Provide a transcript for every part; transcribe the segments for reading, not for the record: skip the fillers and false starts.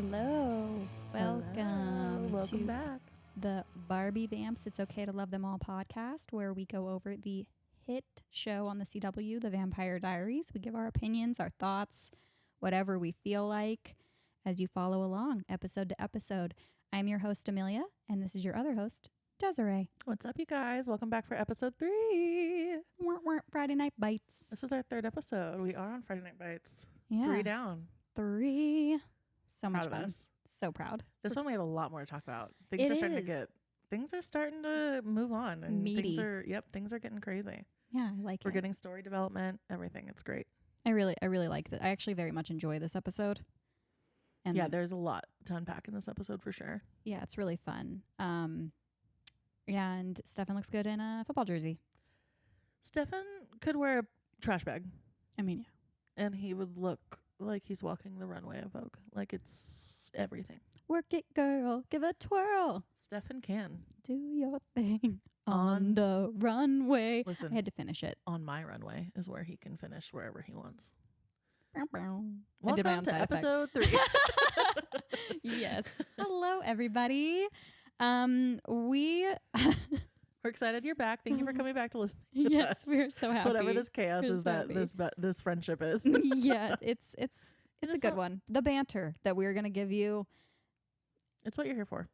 Hello. Welcome back. The Barbie Vamps It's Okay to Love Them All podcast, where we go over the hit show on the CW, The Vampire Diaries. We give our opinions, our thoughts, whatever we feel like as you follow along episode to episode. I'm your host, Amelia, and this is your other host, Desiree. What's up, you guys? Welcome back for episode 3. Friday Night Bites. This is our 3rd episode. We are on Friday Night Bites. Yeah. 3 down. 3. So much Proud of fun. us. So proud. This one we have a lot more to talk about. Things are starting to move on, and meaty. Things are getting crazy. Yeah, I like it. We're getting story development, everything. It's great. I really like that. I actually very much enjoy this episode. And yeah, there's a lot to unpack in this episode for sure. Yeah, it's really fun. And Stefan looks good in a football jersey. Stefan could wear a trash bag. I mean, yeah. And he would look like he's walking the runway of Vogue. Like it's everything. Work it, girl. Give a twirl. Stefan can. Do your thing on the runway. Listen, I had to finish it. On my runway is where he can finish wherever he wants. I did my Welcome own to side episode 3. Yes. Hello, everybody. We're excited you're back. Thank you for coming back to listen to Yes, us. we're so happy. Whatever this chaos We're is so that happy. this friendship is. Yeah, it's a good one. The banter that we're going to give you, It's what you're here for.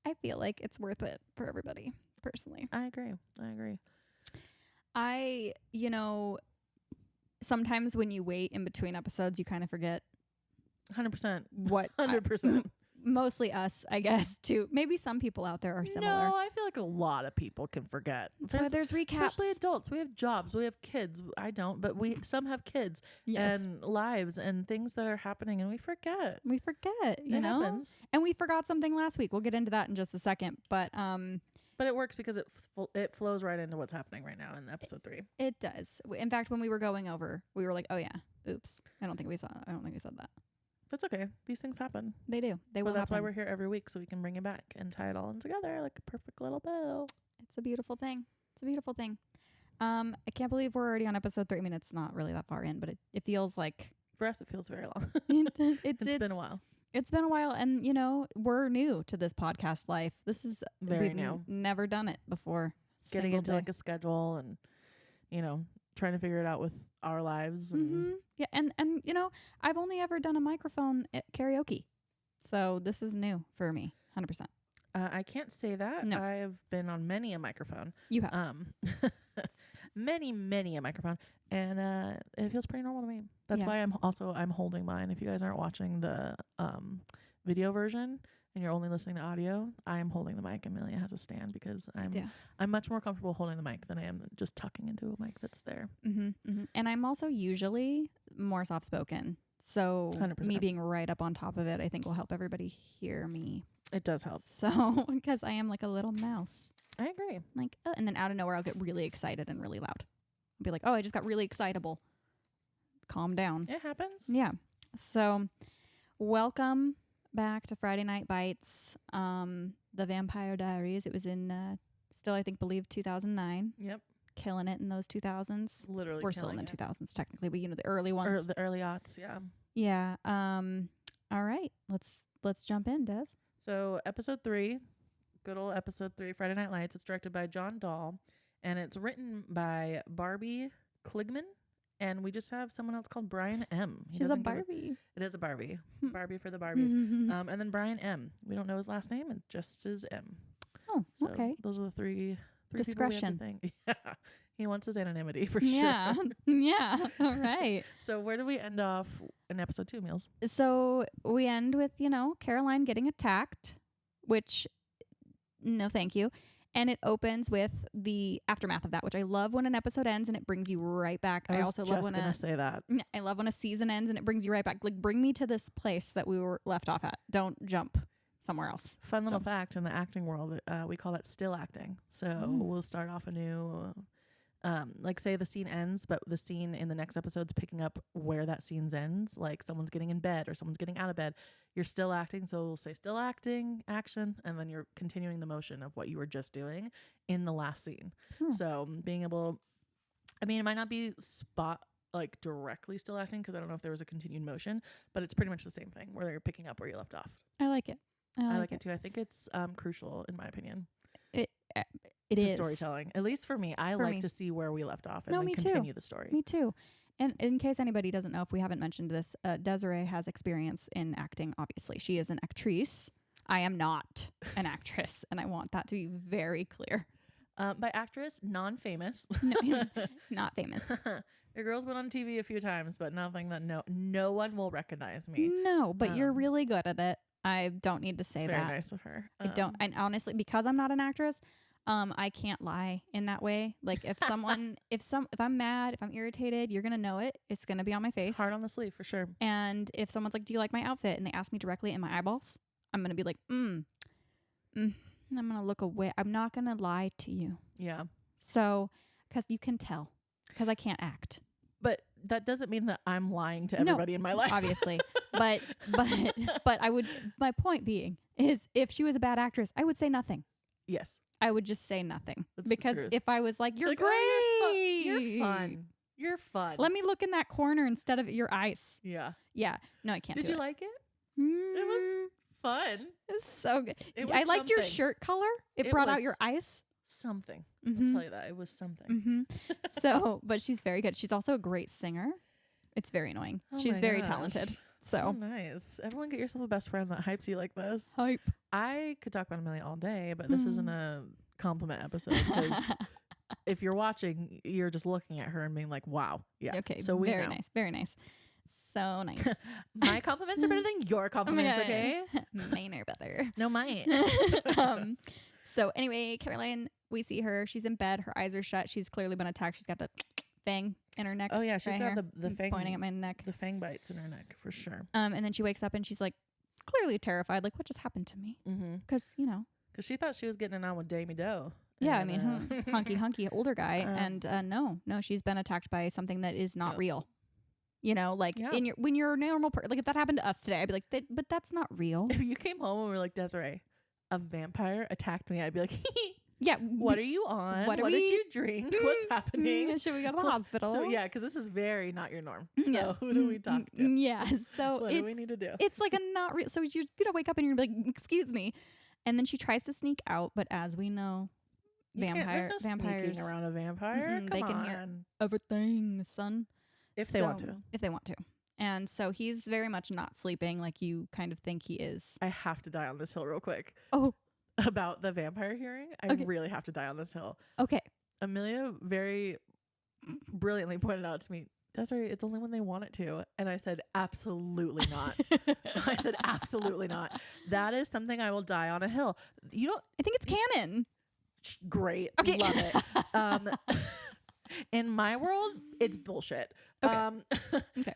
I feel like it's worth it for everybody, personally. I agree. Sometimes when you wait in between episodes, you kind of forget 100%. what 100%. mostly us, I guess, too. Maybe some people out there are similar. No, I feel like a lot of people can forget. That's why there's recaps. Especially adults. We have jobs. We have kids. I don't, but some have kids and lives and things that are happening, and we forget. We forget, you know? Happens. And we forgot something last week. We'll get into that in just a second. But it works because it flows right into what's happening right now in episode 3. It does. In fact, when we were going over, we were like, "Oh yeah, oops." I don't think we said that. That's okay. These things happen. They do. They will. That's happen. why we're here every week, so we can bring it back and tie it all in together like a perfect little bow. It's a beautiful thing. I can't believe we're already on episode 3. I mean, it's not really that far in, but it feels like For us, it feels very long. it's been a while. It's been a while, and we're new to this podcast life. This is Very new. Never done it before. Getting into like a schedule and trying to figure it out with our lives. And yeah, and I've only ever done a microphone at karaoke, so this is new for me, 100%. I can't say that. No. I've been on many a microphone. You have. many a microphone, and it feels pretty normal to me. That's why I'm holding mine. If you guys aren't watching the video version and you're only listening to audio, I am holding the mic. Amelia has a stand because I'm much more comfortable holding the mic than I am just tucking into a mic that's there. And I'm also usually more soft spoken, so 100%. Me being right up on top of it, I think will help everybody hear me. It does help. So because I am like a little mouse. I agree. Like, and then out of nowhere, I'll get really excited and really loud. I'll be like, "Oh, I just got really excitable." Calm down. It happens. Yeah. So, welcome back to Friday Night Bites, The Vampire Diaries. It was in still, I think, believe 2009. Yep. Killing it in those 2000s. Literally, we're still in the 2000s technically, but the early ones. The early aughts. Yeah. Yeah. All right. Let's jump in, Des. So episode 3, good old episode 3, Friday Night Lights. It's directed by John Dahl, and it's written by Barbie Kligman, and we just have someone else called Brian M. She's a Barbie. It is a Barbie. Barbie for the Barbies. And then Brian M. We don't know his last name. It just is M. Oh, so okay. Those are the three Discretion. people we have to thank. Yeah. He wants his anonymity for Yeah. sure. Yeah. All right. So where do we end off in episode 2, Meals? So we end with, Caroline getting attacked, which no, thank you. And it opens with the aftermath of that, which I love when an episode ends and it brings you right back. I also love when I love when a season ends and it brings you right back. Like, bring me to this place that we were left off at. Don't jump somewhere else. Fun little fact in the acting world, we call that still acting. So we'll start off anew. Like say the scene ends, but the scene in the next episode's picking up where that scene ends. Like someone's getting in bed or someone's getting out of bed. You're still acting. So we'll say still acting, action. And then you're continuing the motion of what you were just doing in the last scene. So being able, it might not be spot like directly still acting because I don't know if there was a continued motion, but it's pretty much the same thing where they're picking up where you left off. I like it. I like it too. I think it's crucial in my opinion. It to is storytelling. At least for me, I For like me. to see where we left off and No, then me too. continue the story. Me too. And in case anybody doesn't know, if we haven't mentioned this, Desiree has experience in acting. Obviously, she is an actress. I am not an actress, and I want that to be very clear. By actress, non-famous. No, not famous. Your girl's been on TV a few times, but nothing that no one will recognize me. No, but you're really good at it. I don't need to say It's that. very nice of her. I don't. And honestly, because I'm not an actress, I can't lie in that way. Like if someone, if I'm mad, if I'm irritated, you're gonna know it. It's gonna be on my face. Hard on the sleeve for sure. And if someone's like, "Do you like my outfit?" and they ask me directly in my eyeballs, I'm gonna be like, I'm gonna look away. I'm not gonna lie to you. Yeah. So, because you can tell, because I can't act. But that doesn't mean that I'm lying to everybody in my life. Obviously. but I would, my point being is if she was a bad actress, I would say nothing. Yes. I would just say nothing. That's because if I was like, "You're like, great. oh, you're fun. You're fun. Let me look in that corner instead of your eyes." Yeah. Yeah. No, I can't Did do you it. like it? Mm, It was fun. it's so good. It was I liked your something. shirt color. It brought out your eyes. Something. Mm-hmm. I'll tell you that. It was something. Mm-hmm. So, but she's very good. She's also a great singer. It's very annoying. Oh she's my very gosh. talented. So So nice. Everyone get yourself a best friend that hypes you like this. hype. I could talk about Amelia all day, but this isn't a compliment episode because if you're watching, you're just looking at her and being like, wow. Yeah. Okay. So we very know. nice. Very nice. So nice. My compliments are better than your compliments, okay? Mine are better. No, mine. So anyway, Caroline, we see her. She's in bed. Her eyes are shut. She's clearly been attacked. She's got the fang in her neck. Oh, yeah. She's right got here. the fang. Pointing at my neck. The fang bites in her neck for sure. And then she wakes up and she's like clearly terrified. Like, what just happened to me? Mm-hmm. Because, you know. Because she thought she was getting it on with Damie Doe. Yeah, I And, mean, hunky older guy. Um, And no, she's been attacked by something that is not Yep. real. You know, like Yeah. when you're a normal person, like if that happened to us today, I'd be like, but that's not real. If you came home and were like, Desiree, a vampire attacked me, I'd be like, Yeah. what are you on? What What, are did we- you drink? What's happening? Should we go to the hospital? So yeah, because this is very not your norm. Yeah. So who do we talk to? Yeah. So What do we need to do? it's like a not real. So you're gonna wake up and you're like, excuse me, and then she tries to sneak out, but as we know, You can't- vampires There's no sneaking around a vampire. Mm-mm, they Come can hear on. everything, son. If they want So- to. If they want to. And so he's very much not sleeping like you kind of think he is. I have to die on this hill real quick. Oh, About the vampire hearing. I Okay. really have to die on this hill. okay. Amelia very brilliantly pointed out to me, Desiree, it's only when they want it to. And I said, absolutely not. I said, absolutely not. That is something I will die on a hill. You don't. I think it's canon. Great. Okay. Love it. In my world, it's bullshit. Okay. Okay.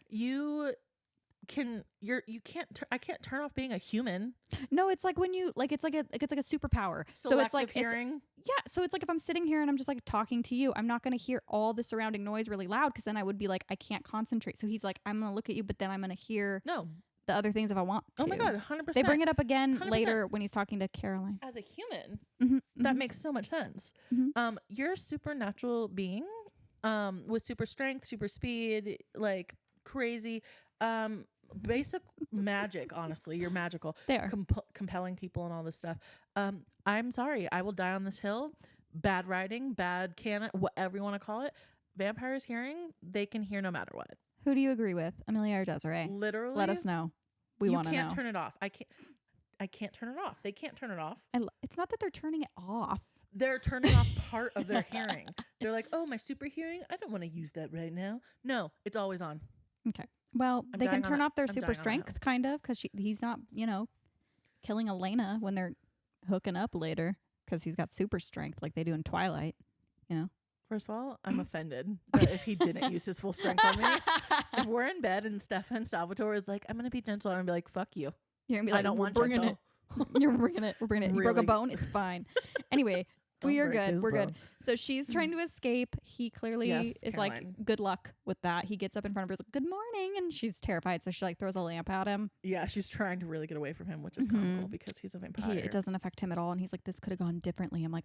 I can't turn off being a human. No, it's like when you like it's like a superpower. So it's Selective like hearing. yeah. So it's like if I'm sitting here and I'm just like talking to you, I'm not gonna hear all the surrounding noise really loud because then I would be like I can't concentrate. So he's like I'm gonna look at you, but then I'm gonna hear No. the other things if I want to. Oh my god, 100%. They bring it up again 100%. later when he's talking to Caroline. As a human, Mm-hmm, that makes so much sense. Mhm. You're a supernatural being, with super strength, super speed, like crazy, basic magic. Honestly, you're magical. They are. Compelling people and all this stuff. I'm sorry, I will die on this hill. Bad writing, bad canon, whatever you want to call it. Vampires hearing, they can hear no matter what. Who do you agree with, Amelia or Desiree? Literally, Let us know. We want to know. You can't turn it off. I can't turn it off. They can't turn it off. It's not that they're turning it off. They're turning off part of their hearing. They're like, oh, my super hearing, I don't want to use that right now. No, it's always on. Okay. Well, I'm they can dying on turn a- off their I'm dying super on a strength, kind of, because he's not, killing Elena when they're hooking up later, because he's got super strength like they do in Twilight. First of all, I'm offended that if he didn't use his full strength on me. If we're in bed and Stefan Salvatore is like, I'm going to be gentle, I'm going to be like, fuck you. You're gonna be like, I don't "We're want bringing gentle. it. You're bringing it. We're bringing it. You broke a Really? bone. It's fine. Anyway, Don't we are break good. his We're good. bone. So she's trying to escape. He clearly Yes, is Caroline. like, good luck with that. He gets up in front of her, like, good morning, and she's terrified. So she like throws a lamp at him. Yeah, she's trying to really get away from him, which is comical because he's a vampire. It doesn't affect him at all, and he's like, this could have gone differently. I'm like,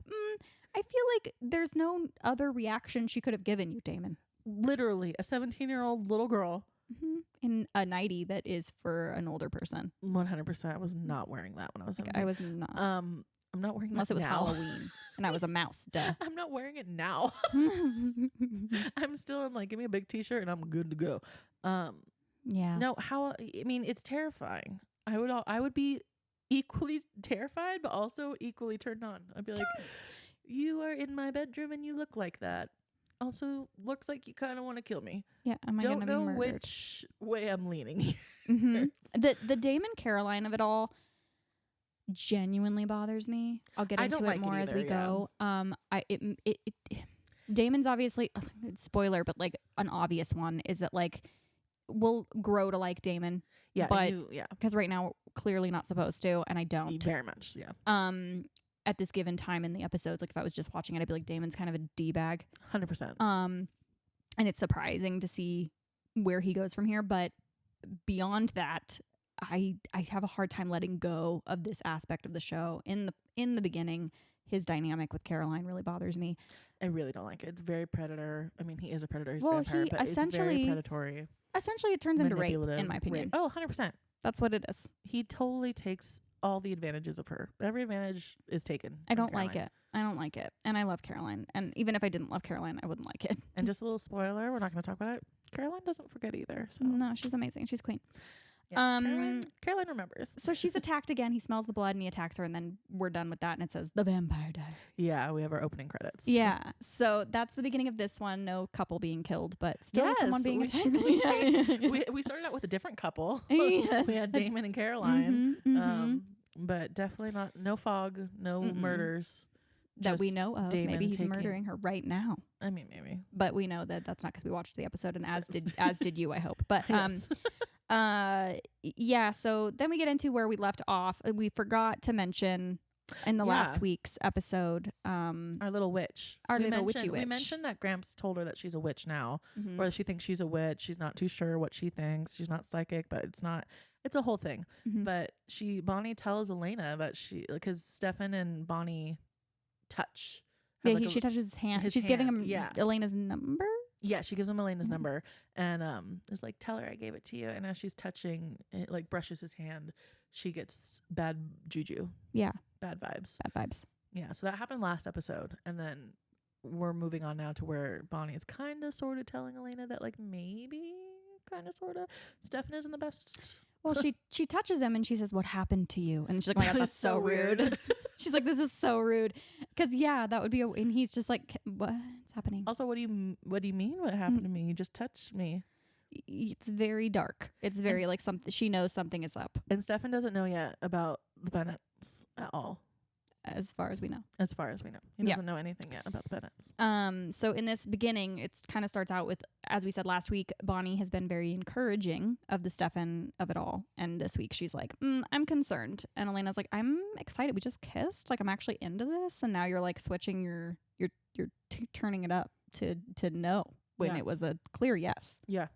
I feel like there's no other reaction she could have given you, Damon. literally a 17-year-old little girl. In a nightie that is for an older person. 100%. I was not wearing that when I was 17. I was not. I'm not wearing Unless that it was now. Halloween and I was a mouse. Duh. I'm not wearing it now. I'm still in like, give me a big t-shirt and I'm good to go. Yeah. No, I mean, it's terrifying. I would be equally terrified, but also equally turned on. I'd be like, you are in my bedroom and you look like that. Also, looks like you kind of want to kill me. Yeah. Am I Don't gonna be know murdered? which way I'm leaning here. The Damon Caroline of it all genuinely bothers me. I'll get I into don't it like it more as either, we go. Damon's obviously spoiler, but like an obvious one is that like we'll grow to like Damon. Yeah, but because right now clearly not supposed to, and I don't very much. Yeah. At this given time in the episodes, like if I was just watching it, I'd be like, Damon's kind of a D-bag. 100%. And it's surprising to see where he goes from here, but beyond that, I have a hard time letting go of this aspect of the show. In the beginning, his dynamic with Caroline really bothers me. I really don't like it. It's very predator. I mean, he is a predator. He's Well, a vampire, he but it's very predatory. Essentially, it turns into rape, in my opinion. Rape. Oh, 100%. That's what it is. He totally takes all the advantages of her. Every advantage is taken. I don't like it. And I love Caroline. And even if I didn't love Caroline, I wouldn't like it. And just a little spoiler, we're not going to talk about it. Caroline doesn't forget either. So. No, she's amazing. She's queen. Yeah, Caroline remembers. So she's attacked again. He smells the blood and he attacks her, and then we're done with that, and it says The Vampire Diaries. Yeah, we have our opening credits. Yeah. So that's the beginning of this one. No couple being killed, but still someone being attacked. We started out with a different couple. Yes. We had Damon and Caroline. But definitely no fog, no murders. That we know of. Damon maybe he's murdering her right now. I mean, maybe. But we know that that's not because we watched the episode, and as did you, I hope. But yes. yeah, so then we get into where we left off. We forgot to mention in the last week's episode our little witch. Witchy witch. We mentioned that Gramps told her that she's a witch now, or she thinks she's a witch. She's not too sure what she thinks. She's not psychic, but it's a whole thing. But Bonnie tells Elena that because Stefan and Bonnie touch. Yeah, she touches his hand. She's giving him Elena's number. Yeah, she gives him Elena's number and is like, tell her I gave it to you. And as she's touching, it like brushes his hand, she gets bad juju. Yeah. Bad vibes. Yeah, so that happened last episode. And then we're moving on now to where Bonnie is kind of sort of telling Elena that like maybe kind of sort of Stefan isn't the best. Well, she touches him and she says, "What happened to you?" And she's like, "Oh my God, that's so rude." She's like, "This is so rude." Because that would be. And he's just like, "What's happening?" Also, what do you mean? What happened to me? You just touched me. It's very dark. It's very like something. She knows something is up. And Stefan doesn't know yet about the Bennetts at all. As far as we know. He doesn't know anything yet about the Bennetts. So in this beginning, it kind of starts out with, as we said last week, Bonnie has been very encouraging of the Stefan of it all. And this week she's like, I'm concerned. And Elena's like, I'm excited. We just kissed. Like, I'm actually into this. And now you're like switching you're turning it up to no when it was a clear yes. Yeah.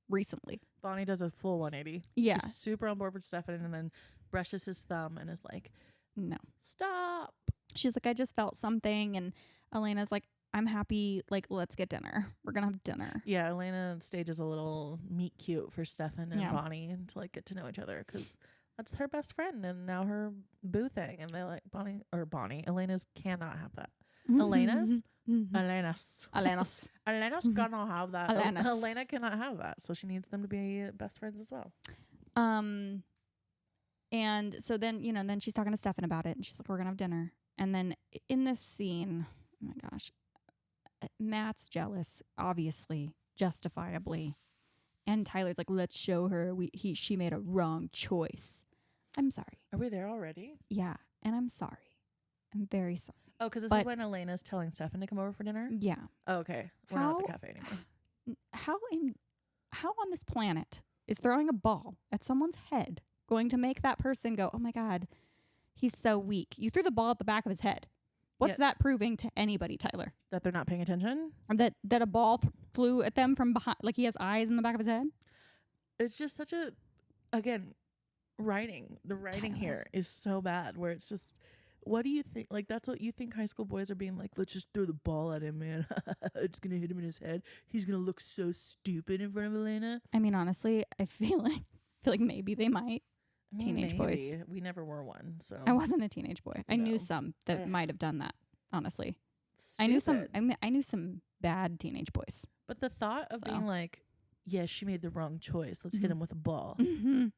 Recently. Bonnie does a full 180. Yeah. She's super on board with Stefan and then brushes his thumb and is like, no. Stop. She's like, I just felt something. And Elena's like, I'm happy. Like, let's get dinner. We're going to have dinner. Yeah. Elena stages a little meet cute for Stefan and Bonnie and to like get to know each other because that's her best friend and now her boo thing. And they're like, Bonnie. Elena's cannot have that. Elena's gonna have that. Elena cannot have that. So she needs them to be best friends as well. And so then, then she's talking to Stefan about it and she's like, we're going to have dinner. And then in this scene, oh my gosh, Matt's jealous, obviously, justifiably. And Tyler's like, let's show her she made a wrong choice. I'm sorry. Are we there already? Yeah. And I'm sorry. I'm very sorry. Oh, because this is when Elena's telling Stefan to come over for dinner? Yeah. Oh, okay. We're not at the cafe anymore. How on this planet is throwing a ball at someone's head going to make that person go, oh my God, he's so weak? You threw the ball at the back of his head. What's that proving to anybody, Tyler? That they're not paying attention? That a ball flew at them from behind, like he has eyes in the back of his head? It's just such a, again, writing. The writing Tyler. Here is so bad where it's just, what do you think? Like, that's what you think high school boys are being like, let's just throw the ball at him, man. It's going to hit him in his head. He's going to look so stupid in front of Elena. I mean, honestly, I feel like maybe they might. I mean, Teenage boys. We never were one, so. I wasn't a teenage boy. I knew No. some that might have done that, honestly. Stupid. I knew some bad teenage boys. But the thought of So. being like, yeah, she made the wrong choice. Let's hit him with a ball. Mm-hmm.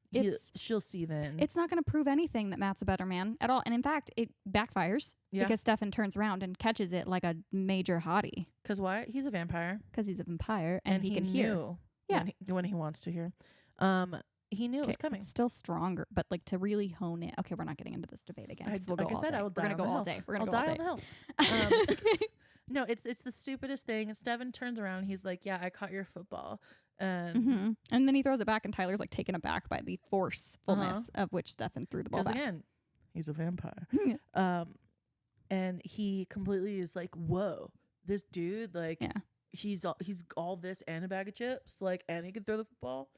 She'll see then. It's not going to prove anything that Matt's a better man at all. And in fact, it backfires because Stefan turns around and catches it like a major hottie. Because why? He's a vampire. Because he's a vampire and he can hear. Yeah. When he wants to hear. He knew it was coming. It's still stronger, but like to really hone it. Okay, we're not getting into this debate again. We'll like go I said, I will die. We're gonna go all day. We're gonna go all day. I'll die on the hill. No, it's the stupidest thing. Steven turns around and he's like, "Yeah, I caught your football." And then he throws it back, and Tyler's like taken aback by the forcefulness of which Stefan threw the ball back. Again, he's a vampire. And he completely is like, "Whoa, this dude, like, he's all this and a bag of chips, like, and he can throw the football."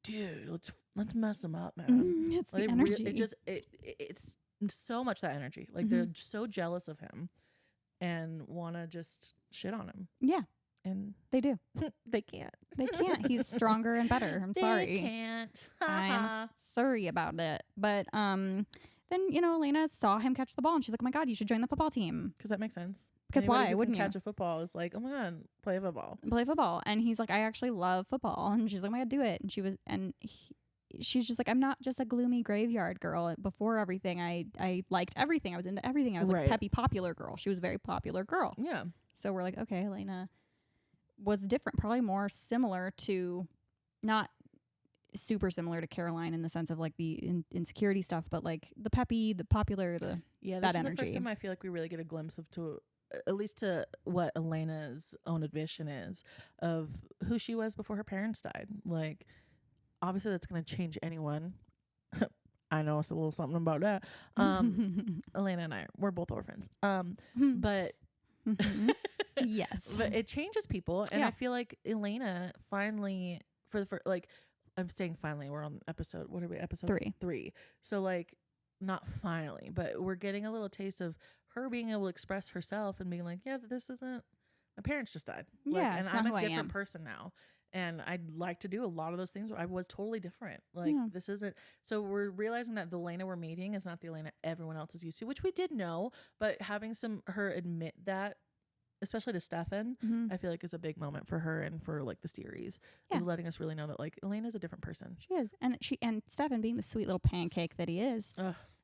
Dude, let's mess him up, man. It's like, the energy. It's so much that energy. Like they're so jealous of him and want to just shit on him. Yeah, and they do. They can't. They can't. He's stronger and better. I'm sorry. They can't. I'm sorry about it. But then Elena saw him catch the ball and she's like, "Oh my God, you should join the football team." Because that makes sense. Because why wouldn't you catch a football? Is like, oh my God, play football. Play football. And he's like, "I actually love football." And she's like, "Oh my God, do it." And she's just like, "I'm not just a gloomy graveyard girl. Before everything, I liked everything. I was into everything. I was like a peppy, popular girl." She was a very popular girl. Yeah. So we're like, okay, Elena was different, probably more similar to, not super similar to Caroline in the sense of like the insecurity stuff, but like the peppy, the popular, this that is energy. The first time I feel like we really get a glimpse of at least to what Elena's own admission is of who she was before her parents died. Like, obviously that's going to change anyone. I know it's a little something about that. Elena and we're both orphans. But yes, but it changes people. And I feel like Elena finally, I'm saying finally, we're on episode 3. So like, not finally, but we're getting a little taste of her being able to express herself and being like, yeah, this isn't, my parents just died. Yeah, and I'm a different person now. And I'd like to do a lot of those things where I was totally different. Like, this isn't, so we're realizing that the Elena we're meeting is not the Elena everyone else is used to, which we did know, but having her admit that, especially to Stefan, I feel like is a big moment for her and for like the series, is letting us really know that like Elena's a different person. She is. And Stefan, being the sweet little pancake that he is,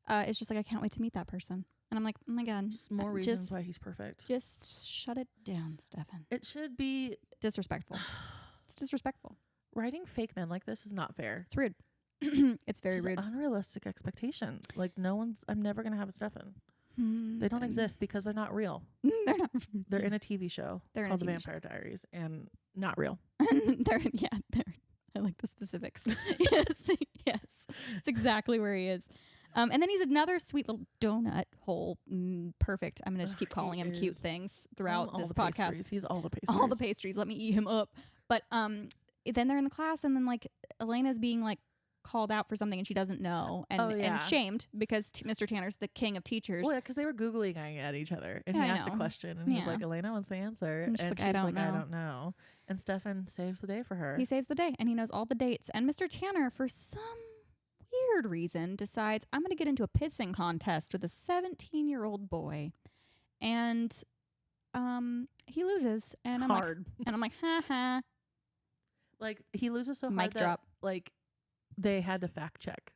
it's just like, I can't wait to meet that person. And I'm like, oh my God. Just more reasons why he's perfect. Just shut it down, Stefan. It should be disrespectful. It's disrespectful. Writing fake men like this is not fair. It's rude. It's very rude. Unrealistic expectations. Like I'm never going to have a Stefan. They don't exist because they're not real. They're not. They're in a TV show called The Vampire Diaries and not real. they're. I like the specifics. yes. It's exactly where he is. And then he's another sweet little donut hole. Perfect. I'm going to just keep calling him cute things throughout this podcast. Pastries. He's all the pastries. All the pastries. Let me eat him up. But then they're in the class, and then like Elena's being like called out for something, and she doesn't know, and shamed because Mr. Tanner's the king of teachers. Well, because they were Googling at each other, and he asked a question, and he was like, "Elena, what's the answer?" And she's like, "I don't know." And Stefan saves the day for her. He saves the day, and he knows all the dates. And Mr. Tanner, for some weird reason, decides, I'm going to get into a pissing contest with a 17-year-old boy, and he loses, and I'm hard. And I'm like, ha ha. Like, he loses so hard Mic drop. Like, they had to fact check.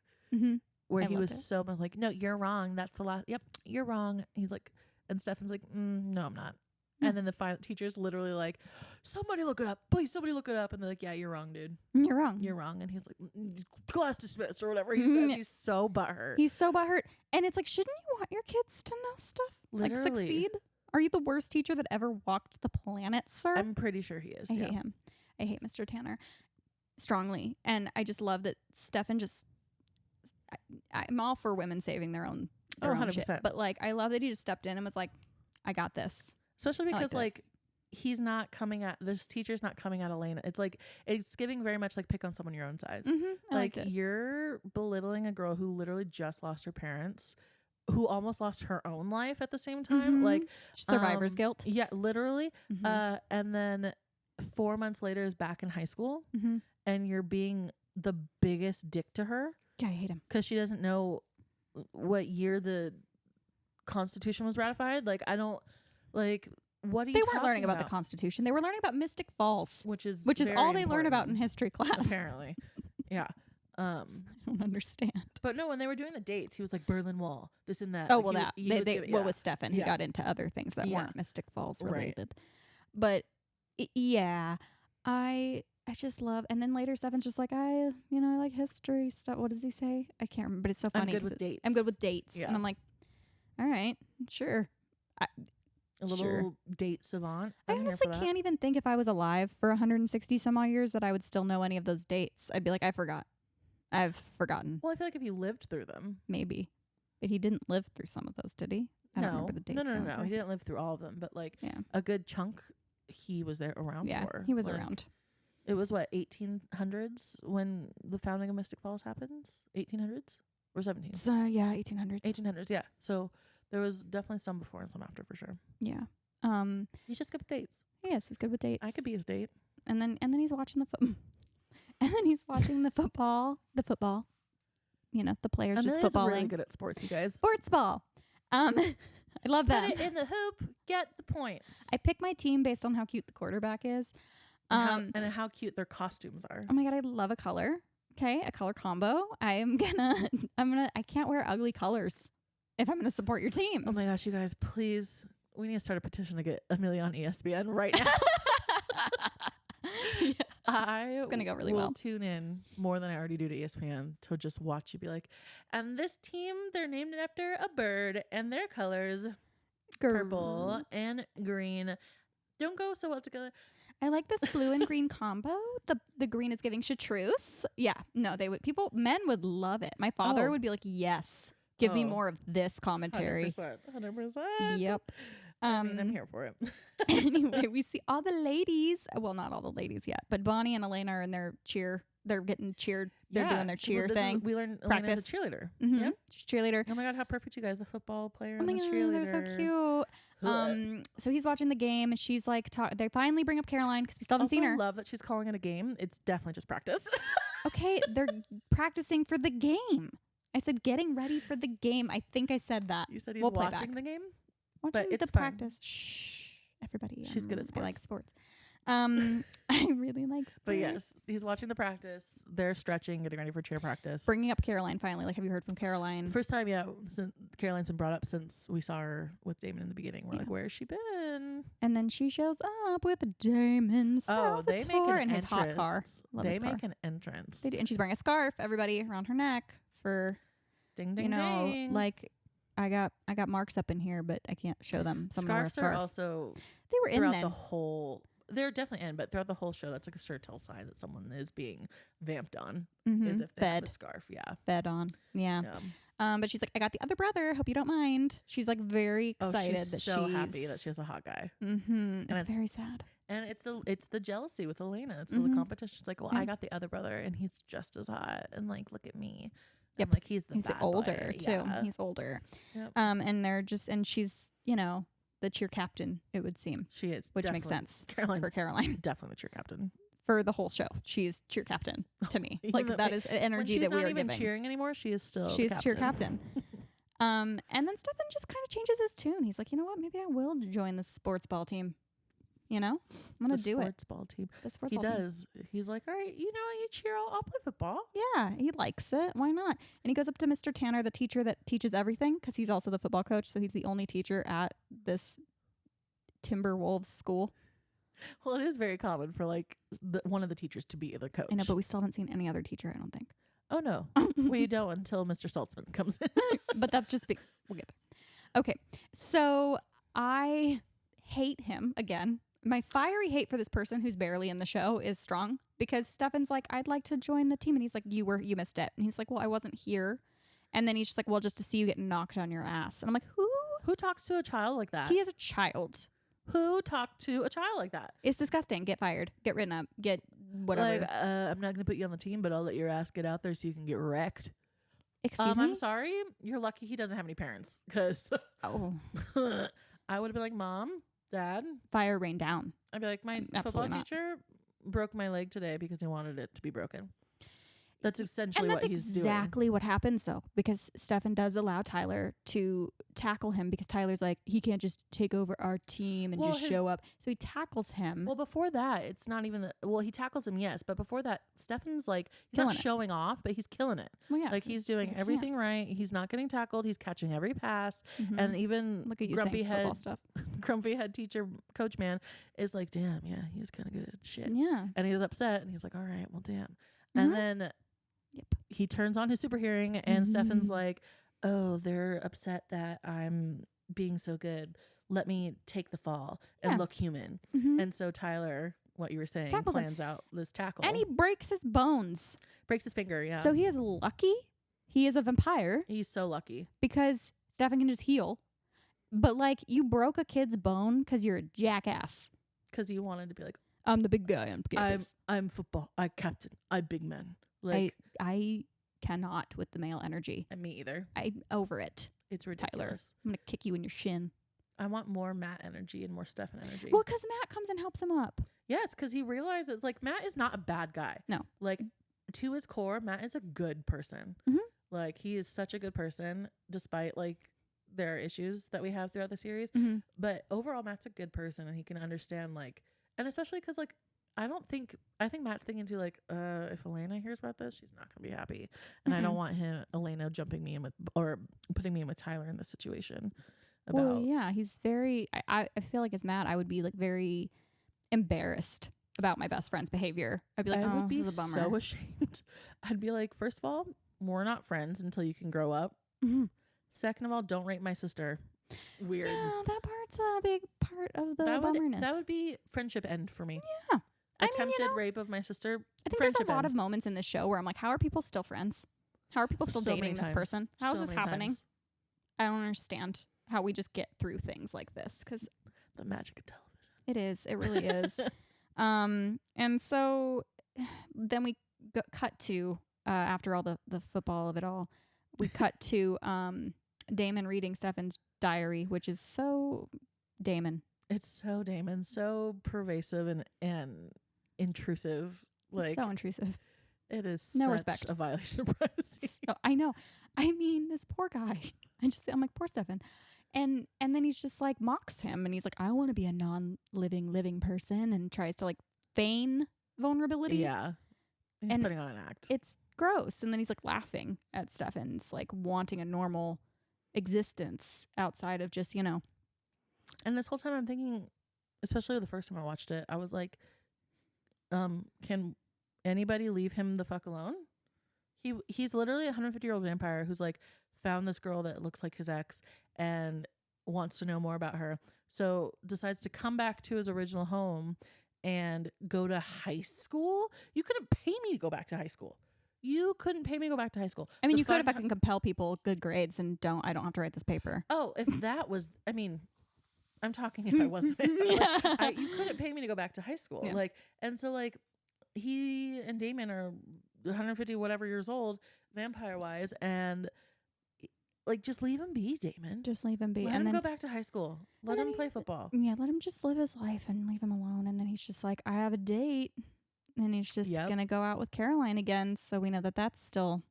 Where he was so much like, no, you're wrong. That's the last. Yep, you're wrong. He's like, and Stefan's like, no, I'm not. And then the teacher's literally like, somebody look it up. Please, somebody look it up. And they're like, yeah, you're wrong, dude. You're wrong. You're wrong. And he's like, class dismissed or whatever he says. He's so butthurt. He's so butthurt. And it's like, shouldn't you want your kids to know stuff? Literally. Like, succeed? Are you the worst teacher that ever walked the planet, sir? I'm pretty sure he is. I hate him. I hate Mr. Tanner strongly. And I just love that Stefan just, I'm all for women saving their own 100%. shit. But like, I love that he just stepped in and was like, I got this. Especially because like he's not coming at, this teacher's not coming at Elena. It's like, it's giving very much like pick on someone your own size. Like, you're belittling a girl who literally just lost her parents who almost lost her own life at the same time. Like survivor's guilt. Yeah, literally. And then 4 months later is back in high school, and you're being the biggest dick to her. Yeah, I hate him because she doesn't know what year the Constitution was ratified. Like, I don't like. What are you? They weren't learning about the Constitution. They were learning about Mystic Falls, which is all they learn about in history class. Apparently, yeah. I don't understand. But no, when they were doing the dates, he was like Berlin Wall, this and that. Oh, like, well, with Stefan, he got into other things that weren't Mystic Falls related. But yeah, I just love. And then later, Stefan's just like, I like history stuff. What does he say? I can't remember. But it's so funny. I'm good with dates. I'm good with dates, and I'm like, all right, sure. A little date savant. I honestly can't even think if I was alive for 160 some odd years that I would still know any of those dates. I'd be like, I've forgotten. Well, I feel like if you lived through them. Maybe. But he didn't live through some of those, did he? I don't remember the dates. No. He didn't live through all of them. But like a good chunk he was there around for. He was around. It was what, 1800s when the founding of Mystic Falls happens? 1800s? Or 1700s? So, 1800s. 1800s, yeah. So there was definitely some before and some after for sure. Yeah. He's just good with dates. Yes, he's good with dates. I could be his date. And then he's watching the and then he's watching the football. You know, the players just footballing. Really good at sports, you guys. Sports ball. I love that. Put it in the hoop, get the points. I pick my team based on how cute the quarterback is. And how cute their costumes are. Oh my God, I love a color. Okay, a color combo. I can't wear ugly colors if I'm gonna support your team. Oh my gosh, you guys, please, we need to start a petition to get Amelia on ESPN right now. It's gonna go really well. Tune in more than I already do to ESPN to just watch you be like, and this team, they're named after a bird, and their colors, purple and green, don't go so well together. I like this blue and green combo. The green is giving chartreuse. Yeah, no, men would love it. My father would be like, yes, give me more of this commentary. 100%. Yep. I'm here for it. Anyway, we see all the ladies. Well, not all the ladies yet, but Bonnie and Elena are in their cheer. They're getting cheered. They're doing their cheer thing. We learned practice. Elena's a cheerleader. Mm-hmm. Yep. She's cheerleader. Oh my God, how perfect you guys! The football player and the cheerleader. They're so cute. So he's watching the game, and she's like, they finally bring up Caroline because we still haven't seen her. I love that she's calling it a game. It's definitely just practice. Okay, they're practicing for the game. I said getting ready for the game. I think I said that. You said he's watching the game? Watching the practice. Shh. Everybody. She's good at sports. I like sports. I really like sports. But yes, he's watching the practice. They're stretching, getting ready for cheer practice. Bringing up Caroline finally. Like, have you heard from Caroline? First time, yeah. Since Caroline's been brought up since we saw her with Damon in the beginning. We're like, where has she been? And then she shows up with Damon Salvatore they make an in his hot car. Love they make an entrance. They do. And she's wearing a scarf, everybody, around her neck for, ding, ding, ding. Like, I got marks up in here, but I can't show them. Scarves are also they were in then. The whole. They're definitely in, but throughout the whole show, that's like a sure tell sign that someone is being vamped on. Is if they have a scarf, fed on, But she's like, I got the other brother. Hope you don't mind. She's like very excited she's happy that she has a hot guy. Mm-hmm. It's very sad. And it's the jealousy with Elena. It's the competition. It's like, well, I got the other brother, and he's just as hot, and like, look at me. Yep. And like he's the older boy. too. Yeah. He's older. Yep. And she's the cheer captain. It would seem she is, which makes sense for Caroline. Definitely the cheer captain for the whole show. She's cheer captain to me. Like that is energy that we are giving. She's not even cheering anymore. She is still. She's cheer captain. And then Stefan just kind of changes his tune. He's like, you know what? Maybe I will join the sports ball team. I'm gonna do it. Sports ball team. The sports ball team. He's like, all right, you cheer. I'll play football. Yeah, he likes it. Why not? And he goes up to Mr. Tanner, the teacher that teaches everything, because he's also the football coach. So he's the only teacher at this Timberwolves school. Well, it is very common for like one of the teachers to be the coach. I know, but we still haven't seen any other teacher. I don't think. Oh no, we don't until Mr. Saltzman comes in. But that's just we'll get there. Okay, so I hate him again. My fiery hate for this person who's barely in the show is strong because Stefan's like, I'd like to join the team. And he's like, you missed it. And he's like, well, I wasn't here. And then he's just like, well, just to see you get knocked on your ass. And I'm like, who talks to a child like that? He is a child. Who talked to a child like that? It's disgusting. Get fired. Get written up. Get whatever. Like, I'm not going to put you on the team, but I'll let your ass get out there so you can get wrecked. Excuse me? I'm sorry. You're lucky he doesn't have any parents, because Oh, I would have been like, Mom, Dad. fire rain down. I'd be like, my football Absolutely not. teacher broke my leg today because he wanted it to be broken. That's essentially And that's what he's doing. exactly what happens, though, because Stefan does allow Tyler to tackle him because Tyler's like, he can't just take over our team and just show up. So he tackles him. Well, before that, it's not even he tackles him, yes, but before that, Stefan's like, he's Killing not it. showing off, but he's killing it. Well, yeah, Like, he's doing he everything right. He's not getting tackled. He's catching every pass. Mhm. And even Look at you grumpy saying head football stuff. grumpy head teacher coach man is like, damn, yeah, he's kind of good at shit. Yeah. And he's upset, and he's like, all right, well, damn. Mhm. And then Yep. he turns on his super hearing, and Stefan's Mhm. like, oh, they're upset that I'm being so good. Let me take the fall and Yeah. look human. Mhm. And so Tyler, what you were saying, Tackles him. plans out this tackle. And he breaks his bones. breaks his finger, yeah. So he is lucky. He is a vampire He's so lucky. because Stefan can just heal. But like, you broke a kid's bone because you're a jackass. Because he wanted to be like, I'm the big guy on campus. I'm football. I captain. I big man. Like, I cannot with the male energy. and me either. I'm over it. It's Tyler, ridiculous. I'm gonna kick you in your shin. I want more Matt energy and more Stefan energy. Well, because Matt comes and helps him up. Yes, because he realizes, like, Matt is not a bad guy. No. Like, to his core, Matt is a good person. Mhm. Like, he is such a good person, despite, like, there are issues that we have throughout the series. Mm-hmm. But overall, Matt's a good person, and he can understand, like, and especially because, like, I think Matt's thinking too, like, if Elena hears about this, she's not gonna be happy. And I don't want Elena jumping me in with, or putting me in with Tyler in this situation. Well, yeah, he's very. I feel like as Matt, I would be like very embarrassed about my best friend's behavior. I'd be like, I oh, would be this is a bummer. so ashamed. I'd be like, first of all, we're not friends until you can grow up. Mhm. Second of all, don't rape my sister. Weird. Yeah, that part's a big part of the that bummerness. would be friendship end for me. Yeah. I mean, Attempted rape of my sister. I think friendship there's a lot end. of moments in this show where I'm like, how are people still friends? How are people still So many dating this times. person? How is So this many happening? times. I don't understand how we just get through things like this because The magic of television. it is. It really is. And so then we cut to after all the football of it all, we cut to Damon reading Stefan's diary, which is so Damon. It's so Damon, so pervasive and intrusive. Like, So intrusive. it is No such respect. a violation of privacy. So, I know. I mean, this poor guy. I'm like, poor Stefan. And then he's just like mocks him, and he's like, I want to be a living person, and tries to like feign vulnerability. Yeah. He's And putting on an act. It's gross. And then he's like laughing at Stefan's like wanting a normal existence outside of just, And this whole time I'm thinking, especially the first time I watched it, I was like, can anybody leave him the fuck alone? He's literally a 150-year-old vampire who's like found this girl that looks like his ex and wants to know more about her. So decides to come back to his original home and go to high school. You couldn't pay me to go back to high school. You couldn't pay me to go back to high school. I mean, The you could fun if I ti- can compel people good grades and I don't have to write this paper. Oh, if that was, I mean, I'm talking if I wasn't. Like, you couldn't pay me to go back to high school. Yeah. Like, and so like he and Damon are 150 whatever years old, vampire wise, and like just leave him be, Damon. Just leave him be. Let and him then, go back to high school. Let then him he- play football. Yeah, let him just live his life and leave him alone. And then he's just like, I have a date. And he's just Yep. going to go out with Caroline again. So we know that that's still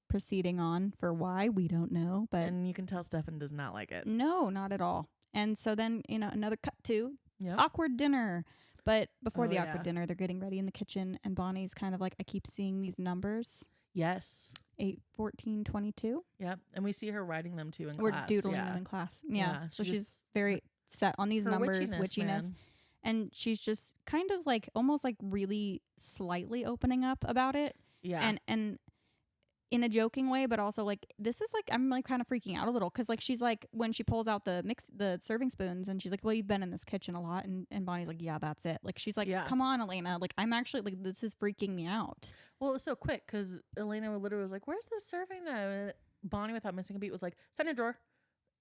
proceeding on. For why, we don't know. But And you can tell Stefan does not like it. no, not at all. And so then, another cut to Yeah. awkward dinner. But before Oh, the awkward yeah. dinner, they're getting ready in the kitchen. And Bonnie's kind of like, I keep seeing these numbers. Yes. 8, 14, 22. Yep. And we see her writing them too in We're class. doodling yeah. them in class. Yeah. So she she's just- very set on these Her numbers, witchiness. man. And she's just kind of like almost like really slightly opening up about it. Yeah. And in a joking way, but also like this is like I'm like kind of freaking out a little because like she's like when she pulls out the serving spoons and she's like, well, you've been in this kitchen a lot, and Bonnie's like, yeah, that's it. Like she's like, Yeah. come on, Elena, like I'm actually like this is freaking me out. Well, it was so quick because Elena literally was like, "Where's the serving knife?" Bonnie, without missing a beat, was like, "It's in your drawer,"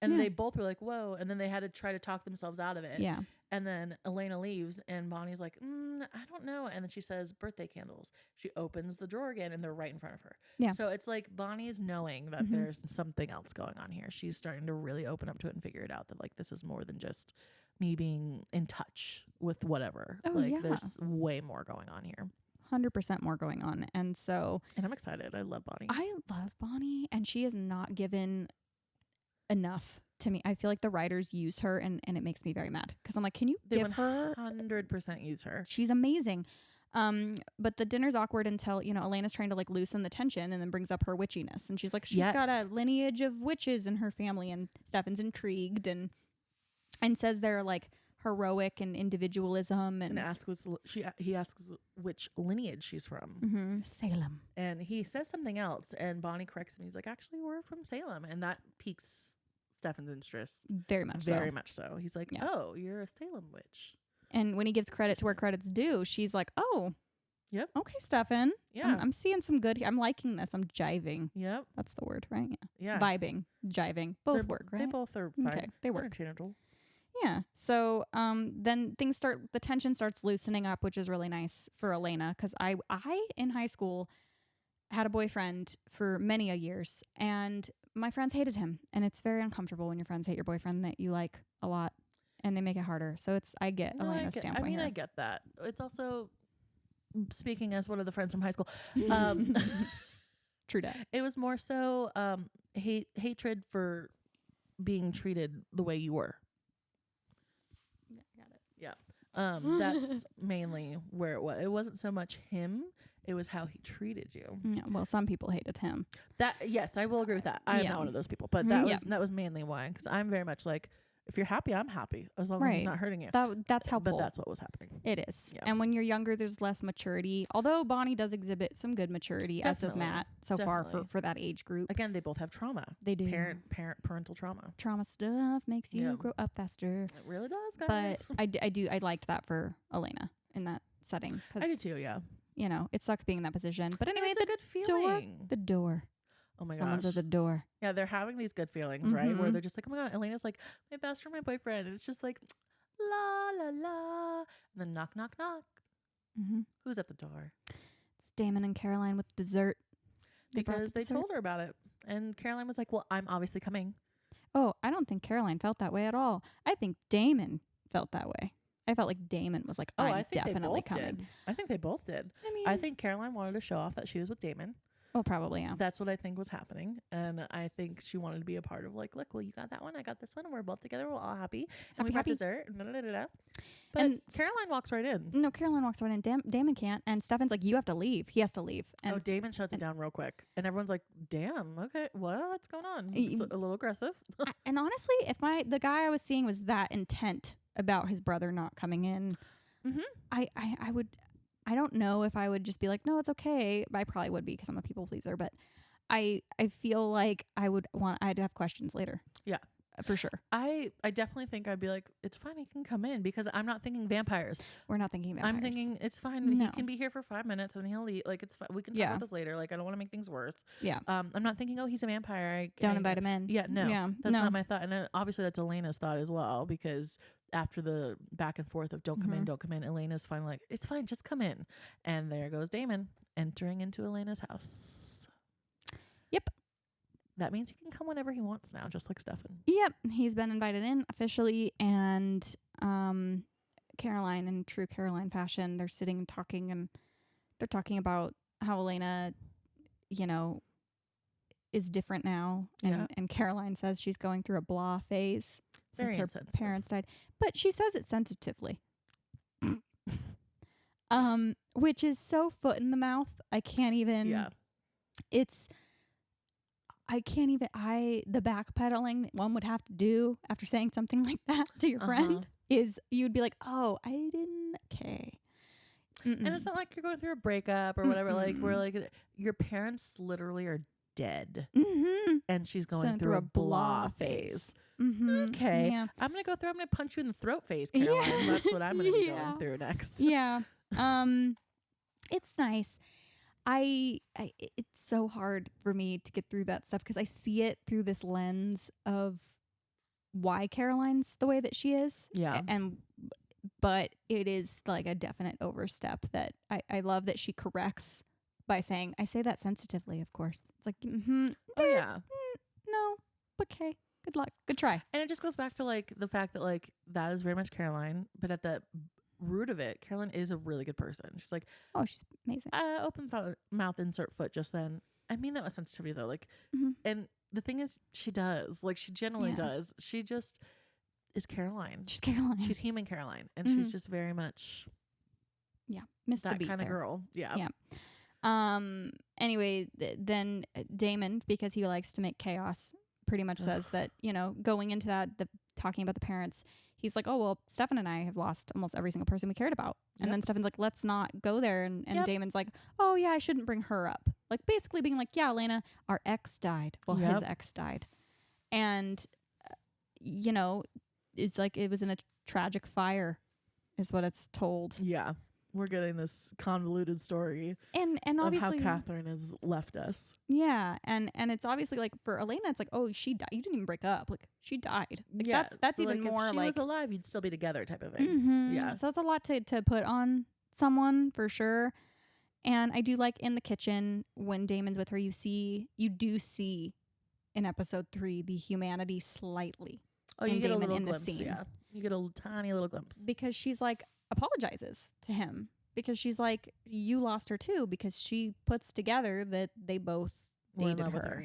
and Yeah. they both were like, "Whoa!" And then they had to try to talk themselves out of it. Yeah, And then Elena leaves, and Bonnie's like, I don't know. And then she says, birthday candles. She opens the drawer again and they're right in front of her. Yeah. So it's like Bonnie's knowing that there's something else going on here. She's starting to really open up to it and figure it out that like this is more than just me being in touch with whatever. Oh, like yeah. there's way more going on here. 100% more going on. And so And I'm excited. I love Bonnie. I love Bonnie, and she is not given enough to me. I feel like the writers use her, and it makes me very mad because I'm like, can you give her? 100% use her. She's amazing. But the dinner's awkward until, you know, Elena's trying to like loosen the tension and then brings up her witchiness. And she's like, she's got a lineage of witches in her family, and Stefan's intrigued and says they're like heroic and individualism and asks he asks which lineage she's from. Salem. And he says something else and Bonnie corrects him. He's like, actually we're from Salem, and that piques Stefan's interest Very much so. He's like, oh, you're a Salem witch. And when he gives credit to where credit's due, she's like, oh, yep, okay, Stefan. Yeah, I'm seeing some good. I'm liking this. I'm jiving. Yep, that's the word, right? Yeah. Vibing, jiving, both work, right? They both are fine. Okay, they work. Interchangeable. Yeah. So then the tension starts loosening up, which is really nice for Elena, because I in high school had a boyfriend for many a years, and my friends hated him, and it's very uncomfortable when your friends hate your boyfriend that you like a lot, and they make it harder. So I get Elena's standpoint here. I get that. It's also, speaking as one of the friends from high school, true that. It was more so hatred for being treated the way you were. Yeah. That's mainly where it was. It wasn't so much him, it was how he treated you. Yeah, well, some people hated him. Yes, I will agree with that. I'm not one of those people, but that was mainly why, because I'm very much like, if you're happy, I'm happy, as long as it's not hurting you. That's helpful. But that's what was happening. It is. Yeah. And when you're younger, there's less maturity. Although Bonnie does exhibit some good maturity, as does Matt far for that age group. Again, they both have trauma. They do. Parental trauma. Trauma stuff makes you grow up faster. It really does, guys. But I liked that for Elena in that setting. I do too, yeah. You know, it sucks being in that position. But anyway, it's a good feeling. The door. Oh my gosh. Someone's at the door. Yeah, they're having these good feelings, right? Where they're just like, oh my God, Elena's like, my best friend, my boyfriend. And it's just like, la, la, la. And then knock, knock, knock. Who's at the door? It's Damon and Caroline with dessert. Because they told her about it. And Caroline was like, well, I'm obviously coming. Oh, I don't think Caroline felt that way at all. I think Damon felt that way. I felt like Damon was like, I'm definitely coming. I think they both did. I think Caroline wanted to show off that she was with Damon. Oh, probably, yeah. That's what I think was happening. And I think she wanted to be a part of like, look, well, you got that one, I got this one, and we're both together, we're all happy. And we got dessert. But Caroline walks right in. No, Caroline walks right in. Damon can't. And Stefan's like, you have to leave. He has to leave. And Damon shuts it down real quick. And everyone's like, damn, okay, what's going on? It's a little aggressive. And honestly, if the guy I was seeing was that intent about his brother not coming in, I would... I don't know if I would just be like, no, it's okay. I probably would be because I'm a people pleaser, but I feel like I'd have questions later. Yeah. For sure. I definitely think I'd be like, it's fine, he can come in, because I'm not thinking vampires. We're not thinking vampires. I'm thinking it's fine. No. He can be here for 5 minutes and he'll leave. Like, it's fine. We can talk about this later. Like, I don't want to make things worse. Yeah. I'm not thinking, oh, he's a vampire. Don't invite him in. Yeah, no. Yeah. That's not my thought. And obviously that's Elena's thought as well, because after the back and forth of don't come in, Elena's finally like, it's fine, just come in. And there goes Damon entering into Elena's house. Yep. That means he can come whenever he wants now, just like Stefan. Yep. He's been invited in officially. And Caroline, in true Caroline fashion, they're sitting and talking, and they're talking about how Elena, you know, is different now. And Caroline says she's going through a blah phase since her parents died. But she says it sensitively. Which is so foot in the mouth. I can't even... Yeah. The backpedaling that one would have to do after saying something like that to your friend is you'd be like, oh, I didn't. Okay. And it's not like you're going through a breakup or whatever. Like, where like your parents literally are dead. And she's going through a blah phase. Okay. Yeah. I'm going to punch you in the throat phase, Caroline. Yeah. That's what I'm going to be going through next. Yeah. It's nice. It's so hard for me to get through that stuff because I see it through this lens of why Caroline's the way that she is. Yeah. And but it is like a definite overstep that I love that she corrects by saying, I say that sensitively, of course. It's like, Oh yeah. no, okay, good luck, good try. And it just goes back to like the fact that like that is very much Caroline, but at the root of it, Caroline is a really good person. She's like, Oh, she's amazing. Mouth, insert foot just then. I mean that with sensitivity though. Like, Mhm. and the thing is, she does. Like, she generally Yeah. does. She just is Caroline. She's Caroline. She's human Caroline, and Mhm. she's just very much missed a that beat kind of there. girl. Yeah. Anyway, then Damon, because he likes to make chaos, pretty much says that, going into that, talking about the parents, he's like, oh, well, Stefan and I have lost almost every single person we cared about. And Yep. then Stefan's like, let's not go there. And Yep. Damon's like, oh, yeah, I shouldn't bring her up. Like, basically being like, yeah, Elena, our ex died. Well, his Yep. ex died. And, it's like it was in a tragic fire is what it's told. Yeah. We're getting this convoluted story And of obviously how Catherine has left us. Yeah, and it's obviously like for Elena, it's like, oh, she died. You didn't even break up. Like, she died. Like, Yeah, that's so, even like, more if she like was alive, you'd still be together type of thing. Mhm. Yeah. So it's a lot to put on someone for sure. And I do like in the kitchen when Damon's with her, you do see in episode 3 the humanity slightly. Oh, you and get a Damon little in the glimpse. scene. Yeah, you get a tiny little glimpse. Because she's like apologizes to him because she's like, you lost her too, because she puts together that they both We're in dated love with her.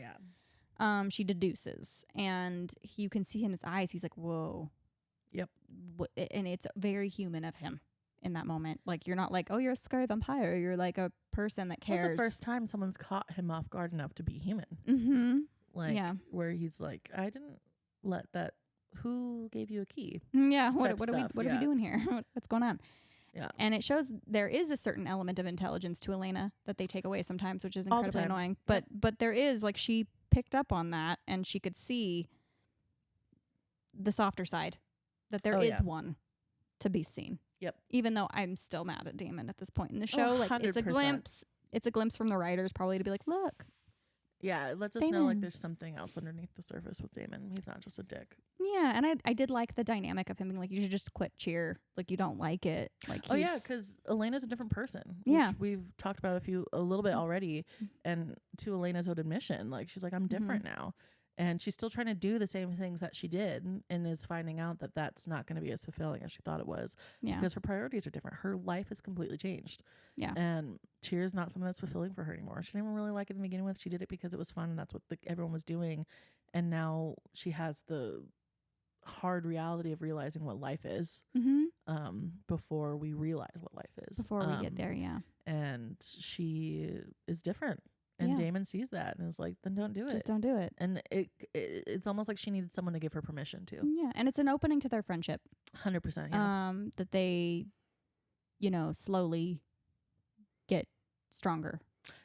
Yeah. She deduces, and you can see in his eyes, he's like, whoa. Yep. And it's very human of him in that moment. Like, you're not like, oh, you're a scary vampire. You're like a person that cares. It's the first time someone's caught him off guard enough to be human. Mm-hmm. Like, Yeah. where he's like, I didn't let that. Who gave you a key? Yeah. What Type are stuff, we yeah. doing here? What's going on? Yeah. And it shows there is a certain element of intelligence to Elena that they take away sometimes, which is All the incredibly time. annoying. But there is, like, she picked up on that, and she could see the softer side, that there is one to be seen. Yep. Even though I'm still mad at Damon at this point in the show. Like, it's a 100%. glimpse. It's a glimpse from the writers probably to be like, look. Yeah, it lets us know like Damon. there's something else underneath the surface with Damon. He's not just a dick. Yeah, and I did like the dynamic of him being like, you should just quit cheer. Like, you don't like it. Like, Oh yeah, because Elena's a different person. Yeah. Which we've talked about a little bit already. And to Elena's own admission, like, she's like, I'm different now. And she's still trying to do the same things that she did, and is finding out that that's not going to be as fulfilling as she thought it was. Yeah. Because her priorities are different. Her life has completely changed. Yeah. And cheer is not something that's fulfilling for her anymore. She didn't even really like it in the beginning with. She did it because it was fun, and that's what everyone was doing. And now she has the hard reality of realizing what life is before we realize what life is. Before we get there, yeah. And she is different. And Yeah. Damon sees that and is like, then don't do it. Just don't do it. And it's almost like she needed someone to give her permission to. Yeah, and it's an opening to their friendship. 100%. Yeah. That they, slowly get stronger.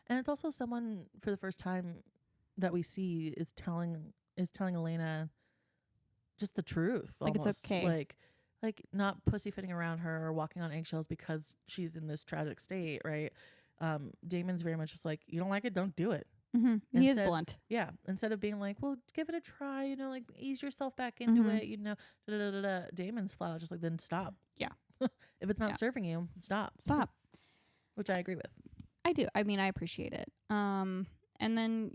And it's also someone for the first time that we see is telling Elena just the truth. Like, almost. it's okay. Like not pussyfooting around her or walking on eggshells because she's in this tragic state, right? Damon's very much just like, you don't like it, don't do it. Mm-hmm. He is blunt. Yeah. Instead of being like, well, give it a try, like ease yourself back into it, Damon's flat out just like, then stop. Yeah. If it's not serving you, stop. Stop. Which I agree with. I do. I mean, I appreciate it. And then,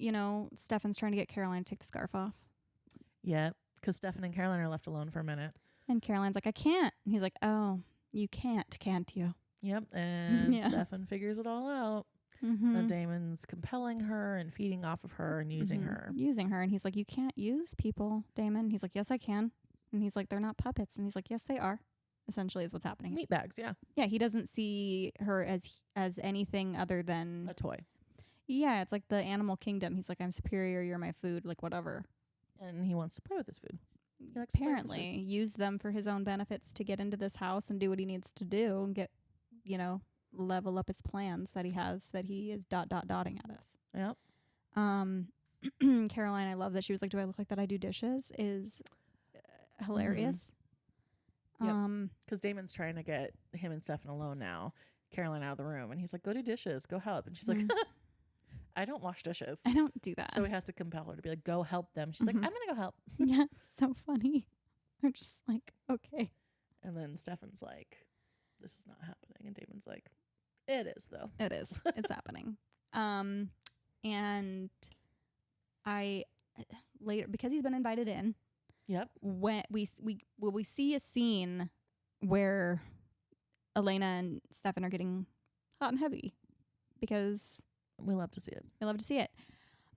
Stefan's trying to get Caroline to take the scarf off. Yeah. Because Stefan and Caroline are left alone for a minute. And Caroline's like, I can't. And he's like, oh, you can't you? Yep. And Stefan figures it all out. And Damon's compelling her and feeding off of her and using her. Using her. And he's like, you can't use people, Damon. He's like, yes, I can. And he's like, they're not puppets. And he's like, yes, they are. Essentially is what's happening. Meat bags, yeah. Yeah, he doesn't see her as anything other than a toy. Yeah, it's like the animal kingdom. He's like, I'm superior, you're my food, like whatever. And he wants to play with his food. Apparently, use them for his own benefits to get into this house and do what he needs to do and get, level up his plans that he has, that he is dotting at us. Yep. Caroline, I love that she was like, do I look like that I do dishes? Is hilarious. Because Damon's trying to get him and Stefan alone now. Caroline out of the room. And he's like, go do dishes. Go help. And she's like, I don't wash dishes. I don't do that. So he has to compel her to be like, go help them. She's like, I'm going to go help. Yeah, so funny. I'm just like, okay. And then Stefan's like, this is not happening. And Damon's like, it is, though. It is. It's happening. And I later, because he's been invited in. Yep. When we see a scene where Elena and Stefan are getting hot and heavy because we love to see it. I love to see it.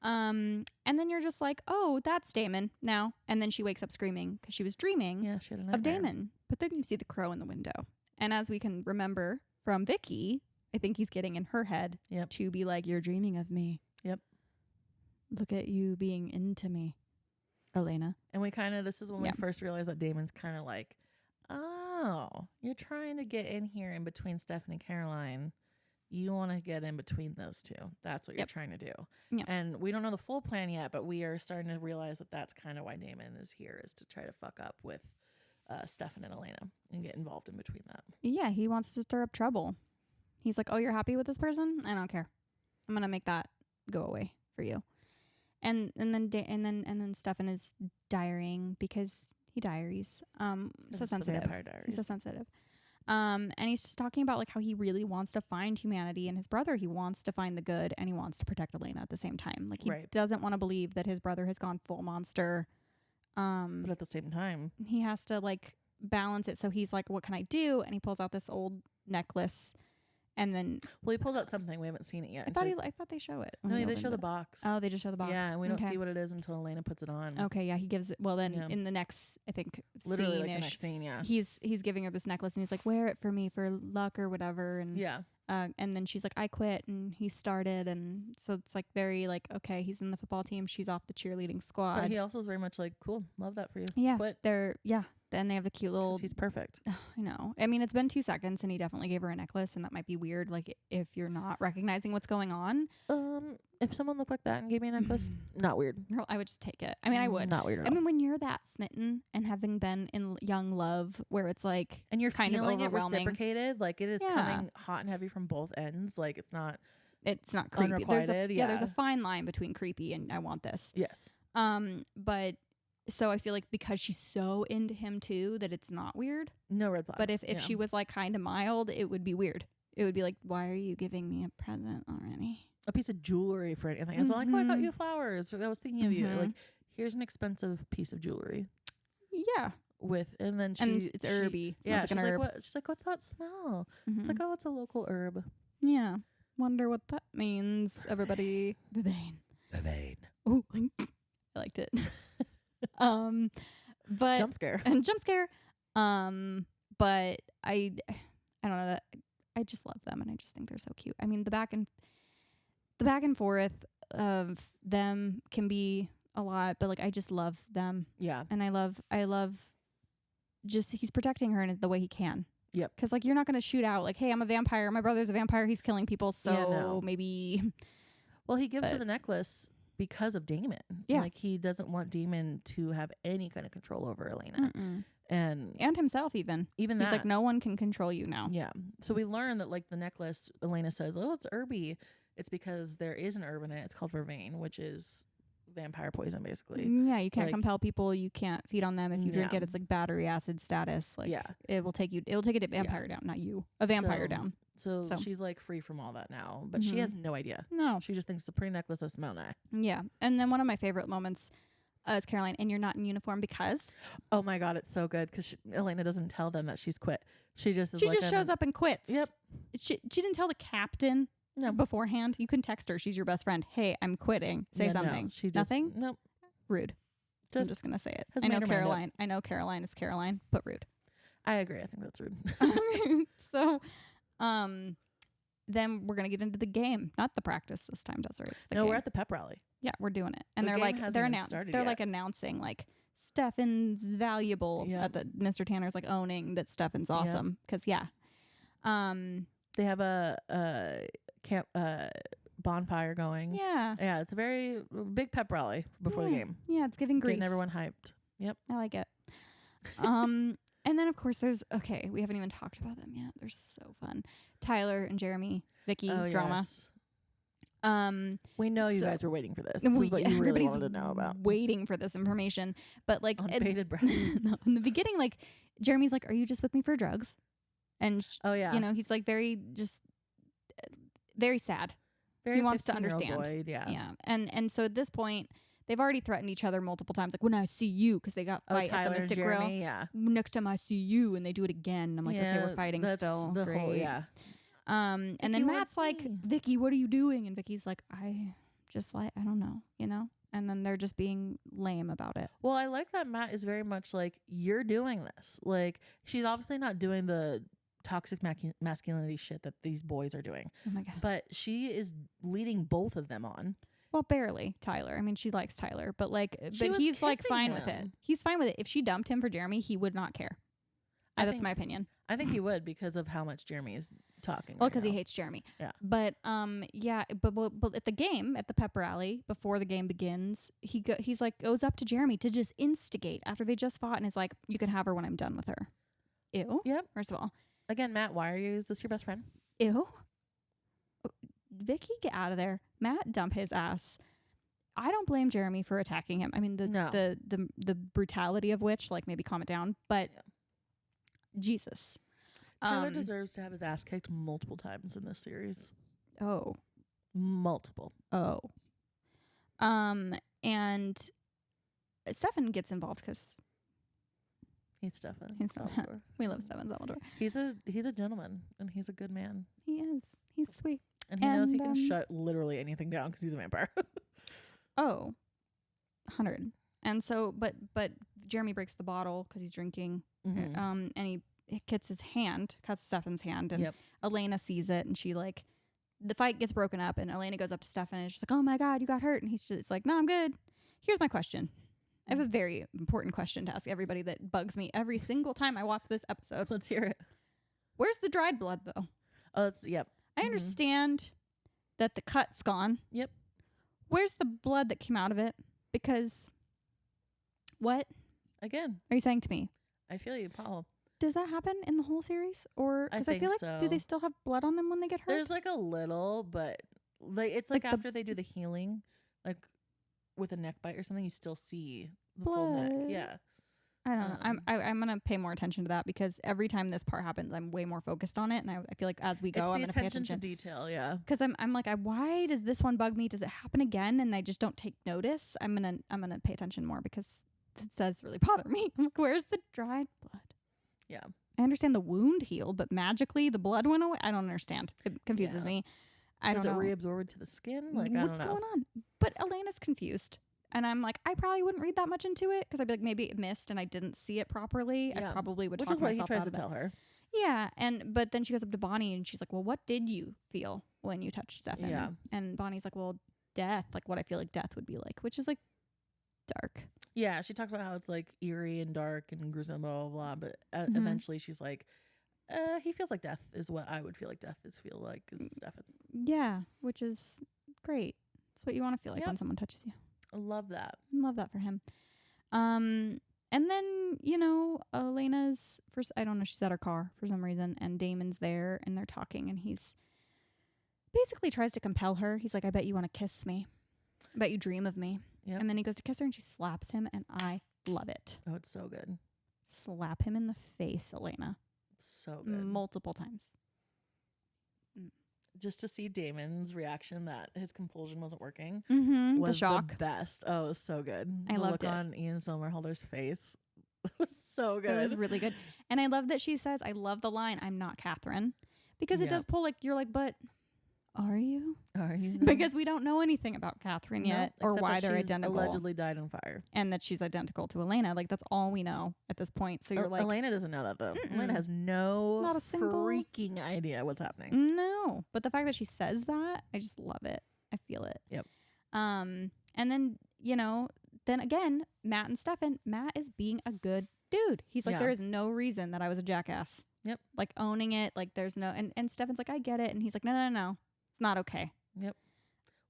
And then you're just like, oh, that's Damon now. And then she wakes up screaming because she was dreaming she had a of nightmare. Damon. But then you see the crow in the window. And as we can remember from Vicky, I think he's getting in her head to be like, you're dreaming of me. Yep. Look at you being into me, Elena. And we kind of, this is when we first realized that Damon's kind of like, oh, you're trying to get in here in between Stefan and Caroline. You want to get in between those two. That's what you're trying to do. Yep. And we don't know the full plan yet, but we are starting to realize that that's kind of why Damon is here, is to try to fuck up with Stefan and Elena and get involved in between that. Yeah, he wants to stir up trouble. He's like, oh, you're happy with this person? I don't care. I'm going to make that go away for you. And then Stefan is diarying because he diaries. So sensitive. Vampire Diaries. He's so sensitive. And he's just talking about like how he really wants to find humanity in his brother. He wants to find the good and he wants to protect Elena at the same time. Like he doesn't want to believe that his brother has gone full monster. But at the same time, he has to like balance it. So he's like, what can I do? And he pulls out this old necklace. And then, he pulls out something. We haven't seen it yet. I thought they show it. No, they show the box. Oh, they just show the box. Yeah, and we don't see what it is until Elena puts it on. Okay, yeah, he gives it. Well, then in the next, I think, literally like the next scene, yeah, he's giving her this necklace, and he's like, wear it for me for luck or whatever, and and then she's like, I quit, and he started, and so it's like very like, okay, he's in the football team, she's off the cheerleading squad. But he also is very much like, cool, love that for you. Yeah, quit. Then they have the cute little. He's perfect. I know. I mean, it's been 2 seconds, and he definitely gave her a necklace, and that might be weird. Like if you're not recognizing what's going on. If someone looked like that and gave me a necklace, not weird. Girl, I would just take it. I mean, I would. Not weird at all. I mean, when you're that smitten and having been in young love, where it's like, and you're kind of overwhelming, it reciprocated, like it is coming hot and heavy from both ends. Like it's not creepy. Unrequited. There's a fine line between creepy and I want this. Yes. But. So I feel like because she's so into him too that it's not weird. No red flags. But if she was like kind of mild, it would be weird. It would be like, why are you giving me a present already? A piece of jewelry for anything. It's not like, oh, I got you flowers. Or I was thinking of you. Like, here's an expensive piece of jewelry. Yeah. And then it's herby. Yeah. She's like, what? She's like, what's that smell? It's like, oh, it's a local herb. Yeah. Wonder what that means, everybody. Vivain. Oh, I liked it. But jump scare. But I don't know, that I just love them and I just think they're so cute. I mean, the back and forth of them can be a lot, but like I just love them. Yeah. And I love just he's protecting her in the way he can. Yep. Because like you're not gonna shoot out like, hey, I'm a vampire, my brother's a vampire, he's killing people, so maybe. Well, he gives her the necklace because of Damon. Yeah. Like he doesn't want Damon to have any kind of control over Elena. And himself even he's that. Like, no one can control you now. Yeah. So we learn that like the necklace, Elena says, oh, it's herby. It's because there is an herb in it. It's called vervain, which is vampire poison basically. Yeah, you can't compel people, you can't feed on them. If you drink it, it's like battery acid status. Like it'll take a vampire down, not you. A vampire down. So she's like free from all that now. But she has no idea. No. She just thinks it's a pretty necklace that smells nice. Yeah. And then one of my favorite moments is Caroline, and you're not in uniform because. Oh my God, it's so good because Elena doesn't tell them that she's quit. She just shows up and quits. Yep. She didn't tell the captain beforehand. You can text her. She's your best friend. Hey, I'm quitting. Say something. No, she just, nothing. Nope. Rude. I'm just gonna say it. I know Caroline. I know Caroline is Caroline, but rude. I agree. I think that's rude. So, then we're gonna get into the game, not the practice this time, Desiree. It's the game. We're at the pep rally. Yeah, we're doing it, and they're like announcing like Stefan's valuable. That Mr. Tanner's like owning that Stefan's awesome because they have a camp bonfire going. Yeah, it's a very big pep rally before the game. Yeah, it's giving Grease. Getting everyone hyped. Yep, I like it. And then of course we haven't even talked about them yet. They're so fun. Tyler and Jeremy, Vicky drama. Yes. We know you So- guys were waiting for this. This is what you really everybody's wanted to know about. waiting for this information. But like On bated breath. no, in the beginning, like Jeremy's like, "Are you just with me for drugs?" And Oh yeah. you know, he's like very sad. Very he wants to 15-year-old understand. boy, yeah. Yeah. And so at this point, they've already threatened each other multiple times. Like, when I see you, because they got fight at Tyler the and Mystic Jeremy, Grill. yeah. Next time I see you, and they do it again. I'm like, okay, we're fighting that's still. the Great. whole, yeah. And then Vicky Matt's wants like, me. Vicky, what are you doing? And Vicky's like, I just like, I don't know, you know? And then they're just being lame about it. Well, I like that Matt is very much like, you're doing this. Like, she's obviously not doing the toxic masculinity shit that these boys are doing. Oh my God. But she is leading both of them on. Well, barely Tyler. I mean, she likes Tyler, but like, She but was he's like kissing fine with it. him. He's fine with it. If she dumped him for Jeremy, he would not care. I That's think- my opinion. I think he would because of how much Jeremy is talking. Well, right because he now. hates Jeremy. Yeah. But yeah. But at the game, at the pep rally before the game begins, he's like goes up to Jeremy to just instigate after they just fought, and is like, "You can have her when I'm done with her." Ew. Yep. First of all, Again, Matt, why are you? Is this your best friend? ew. Vicky, get out of there. Matt, dump his ass. I don't blame Jeremy for attacking him. I mean, No. the brutality of which, like, maybe calm it down. But Yeah. Jesus. Tyler deserves to have his ass kicked multiple times in this series. Oh. Multiple. Oh. And Stefan gets involved because He's Stefan. He's Salvatore. we love Stefan Salvatore. He's a gentleman and he's a good man. He is. He's sweet. And he knows he And, can shut literally anything down because he's a vampire. Oh. 100. And so, but Jeremy breaks the bottle because he's drinking. Mhm. And he cuts Stefan's hand, and Yep. Elena sees it, and she like, the fight gets broken up, and Elena goes up to Stefan, and she's like, "Oh my God, you got hurt," and he's just like, "No, I'm good." Here's my question. I have a very important question to ask everybody that bugs me every single time I watch this episode. Let's hear it. Where's the dried blood, though? Oh, it's yep. I understand that the cut's gone. Yep. Where's the blood that came out of it? Because what Again, are you saying to me? I feel you, Paul. Does that happen in the whole series? Or I because I feel think like, do so. they still have blood on them when they get hurt? There's like a little, but like it's like Like the- after they do the healing, like with a neck bite or something, you still see the full neck. Blood. Yeah. I don't know. I'm gonna pay more attention to that because every time this part happens, I'm way more focused on it, and I feel like as we go, It's I'm the gonna pay attention to attention. detail, yeah. Because I'm like, why does this one bug me? Does it happen again? And I just don't take notice. I'm gonna pay attention more because it does really bother me. I'm like, where's the dried blood? Yeah. I understand the wound healed, but magically the blood went away. I don't understand. It confuses Yeah. me. I Does don't it know reabsorb into the skin? Like I what's don't know. going on. But Elena's confused. And I'm like, I probably wouldn't read that much into it because I'd be like, maybe it missed and I didn't see it properly. I Yeah. probably would Which talk is what he myself tries out to of it. tell her. Yeah, but then she goes up to Bonnie and she's like, "Well, what did you feel when you touched Stefan?" Yeah. And Bonnie's like, "Well, death, like what I feel like death would be like," which is like dark. Yeah, she talks about how it's like eerie and dark and gruesome, blah blah blah. But Mhm. eventually, she's like, "He feels like death is what I would feel like death is feel like is Stefan." Yeah, which is great. It's what you want to feel like Yep. when someone touches you. I love that. Love that for him. And then, Elena's first, I don't know, she's at her car for some reason, and Damon's there, and they're talking, and he's basically tries to compel her. He's like, "I bet you want to kiss me. I bet you dream of me." Yep. And then he goes to kiss her, and she slaps him, and I love it. Oh, it's so good. Slap him in the face, Elena. It's so good. Multiple times. Just to see Damon's reaction that his compulsion wasn't working Mm-hmm. was The shock. best. Oh, it was so good. I the loved look it. on Ian Somerhalder's face was so good. It was really good. And I love that she says, I love the line, "I'm not Catherine." Because it Yep. does pull, like, you're like, but are you? Are you? Because we don't know anything about Catherine yet, or except why that they're she's identical, allegedly died in fire. and that she's identical to Elena. Like, that's all we know at this point. So you're like, Elena doesn't know that though. Mm-mm. Elena has no Not a single- freaking idea what's happening. no. But the fact that she says that, I just love it. I feel it. Yep. And then, then again, Matt and Stefan, Matt is being a good dude. He's like, Yeah. there is no reason that I was a jackass. Yep. Like, owning it. Like, there's no, and Stefan's like, I get it. And he's like, no. It's not okay. Yep.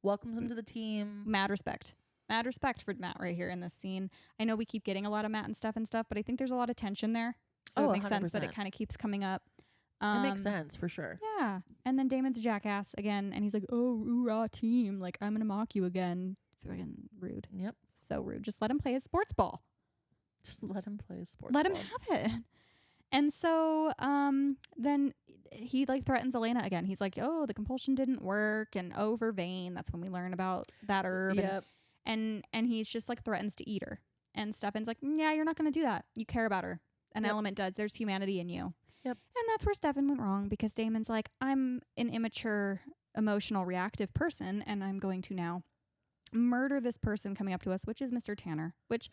Welcomes him to the team. Mad respect. Mad respect for Matt right here in this scene. I know we keep getting a lot of Matt and Stefan stuff, but I think there's a lot of tension there. So Oh, it makes sense that it 100%. kind of keeps coming up. It makes sense for sure. Yeah. And then Damon's a jackass again, and he's like, "Oh, hoorah, team! Like I'm gonna mock you again." Fucking rude. Yep. So rude. Just let him play his sports ball. Just let him play sports. Let him have it. And so then he like threatens Elena again. He's like, "Oh, the compulsion didn't work," and over vein. That's when we learn about that herb. Yep. And he's just like threatens to eat her. And Stefan's like, "Yeah, you're not gonna do that. You care about her. An element does. There's humanity in you." Yep. And that's where Stefan went wrong, because Damon's like, "I'm an immature, emotional, reactive person, and I'm going to now murder this person coming up to us," which is Mr. Tanner, which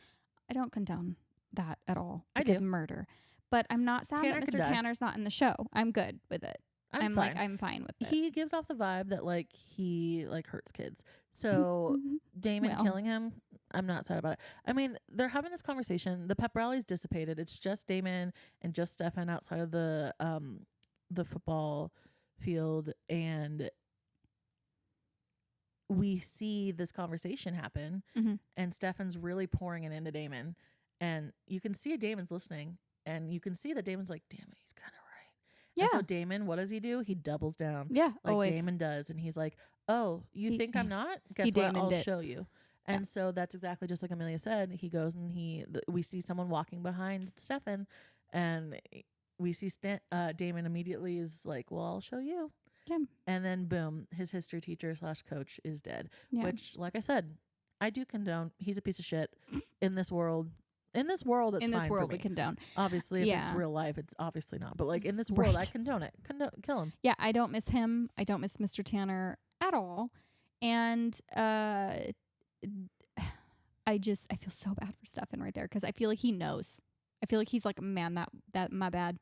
I don't condone that at all. I because do. murder. But I'm not sad Tanner that could Mr. die. Tanner's not in the show. I'm good with it. I'm fine. like, I'm fine with it. He gives off the vibe that like he like hurts kids. So Damon Well. killing him, I'm not sad about it. I mean, they're having this conversation. The pep rally's dissipated. It's just Damon and just Stefan outside of the football field, and we see this conversation happen, and Stefan's really pouring it into Damon, and you can see Damon's listening, and you can see that Damon's like, "Damn it, he's kind of right." Yeah. And so Damon, what does he do? He doubles down. Yeah, Like always. Damon does, and he's like, "Oh, you think I'm not? Guess he what? Damoned I'll it. show you." And so that's exactly just like Amelia said. He goes and we see someone walking behind Stefan, and we see Damon immediately is like, "Well, I'll show you." Yeah. And then boom, his history teacher / coach is dead. Yeah. Which, like I said, I do condone. He's a piece of shit in this world. In this world, it's in this fine world, for me. we condone. Obviously, if it's Yeah. real life, it's obviously not. But like in this world, I Right. condone it. Kill him. Yeah, I don't miss him. I don't miss Mr. Tanner at all. And I feel so bad for Stefan right there, because I feel like he knows. I feel like he's like, "Man, that my bad."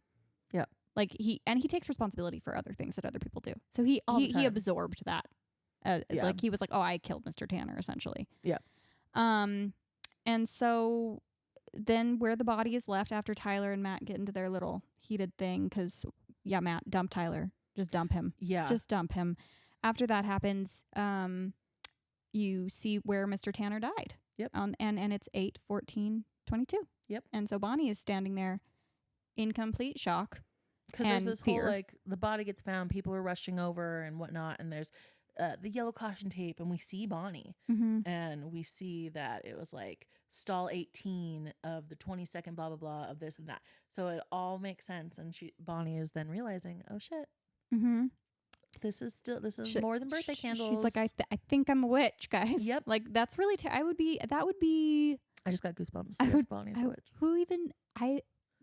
Yeah. Like he takes responsibility for other things that other people do. So he All the time. absorbed that. Yeah. Like he was like, "Oh, I killed Mr. Tanner," essentially. Yeah. And so then where the body is left after Tyler and Matt get into their little heated thing, because Matt, dump Tyler. Just dump him. Yeah. Just dump him. After that happens, you see where Mr. Tanner died. Yep. And it's 8/14/22. Yep. And so Bonnie is standing there in complete shock. Because there's and this fear. whole like the body gets found, people are rushing over and whatnot, and there's the yellow caution tape, and we see Bonnie, and we see that it was like stall 18 of the 22nd blah blah blah of this and that. So it all makes sense, and Bonnie is then realizing, oh shit, this is more than birthday candles. She's like, I think I'm a witch, guys. Yep. Like that's really that would be. I just got goosebumps. I Yes, would- Bonnie's a witch. I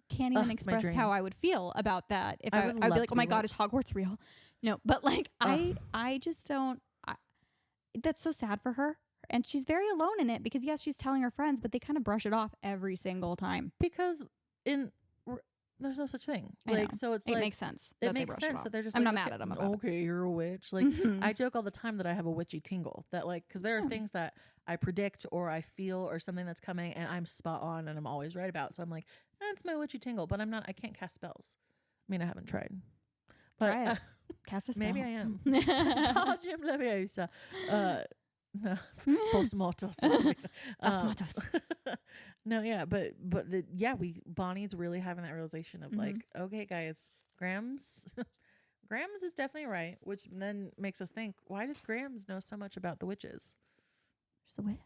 can't even It's my express dream. how I would feel about that if I I'd would be love like, to "Oh my be a god, witch. is Hogwarts real?" No, but like I just don't. That's so sad for her, and she's very alone in it, because yes, she's telling her friends, but they kind of brush it off every single time. Because there's no such thing. I Like know. so it's It like makes sense. it that they makes brush sense off. that they're just I'm like, not mad okay, at them about okay, you're a witch. Like Mhm. I joke all the time that I have a witchy tingle, that like because there are Yeah. things that I predict or I feel or something that's coming and I'm spot on and I'm always right about. So I'm like, that's my witchy tingle, but I'm not. I can't cast spells. I mean, I haven't tried, but Try it. Cast a spell. maybe I am. Jim Leviosa. No, false mortos. False mortos. No, yeah, but Bonnie's really having that realization of like, okay, guys, Grams is definitely right, which then makes us think, why does Grams know so much about the witches? She's a witch.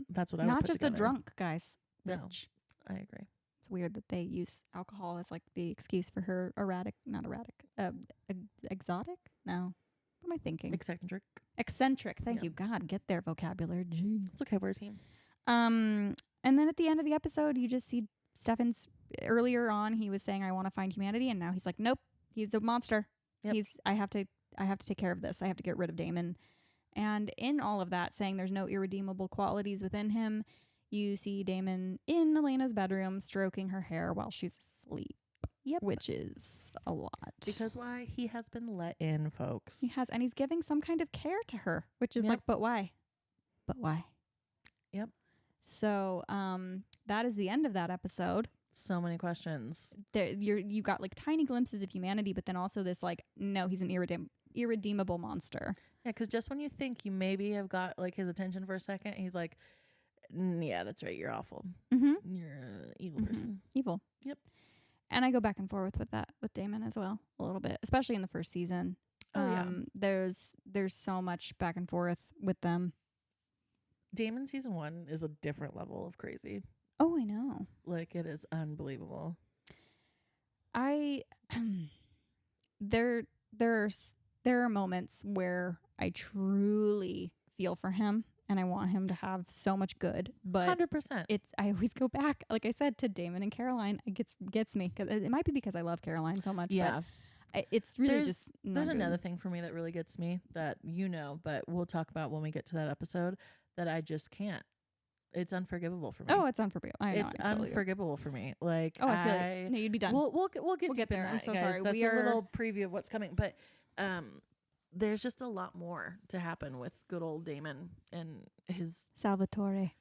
That's what I would Not put just together. a drunk, guys. No. Witch. I agree. It's weird that they use alcohol as like the excuse for her exotic? No. What am I thinking? Eccentric. Thank Yeah. you. God, get their vocabulary. Jeez. It's okay, we're a team. And then at the end of the episode, you just see Stefan's. Earlier on, he was saying, "I want to find humanity," and now he's like, "Nope, he's a monster. Yep. I have to take care of this. I have to get rid of Damon." And in all of that, saying there's no irredeemable qualities within him, you see Damon in Elena's bedroom stroking her hair while she's asleep. Yep. Which is a lot. Because why? He has been let in, folks. He has, and he's giving some kind of care to her, which is Yep. like, but why? But why? Yep. So, that is the end of that episode. So many questions. There, you got like tiny glimpses of humanity, but then also this like, no, he's an irredeemable monster. Yeah, because just when you think you maybe have got like his attention for a second, he's like, yeah, that's right, you're awful. Mm-hmm. You're an evil person. Evil. Yep. And I go back and forth with that with Damon as well a little bit, especially in the first season. There's so much back and forth with them. Damon season 1 is a different level of crazy. Oh, I know. Like, it is unbelievable. There are moments where I truly feel for him and I want him to have so much good, but 100%. I always go back, like I said, to Damon and Caroline. It gets me, because it might be because I love Caroline so much. Yeah. But it's really there's another thing for me that really gets me that but we'll talk about when we get to that episode, that I just can't. It's unforgivable for me. Oh, it's unforgivable. It's unforgivable for me. Like, I feel like, no, you'd be done. We'll get there. That, I'm so guys. sorry. That's a little preview of what's coming, but there's just a lot more to happen with good old Damon and his Salvatore.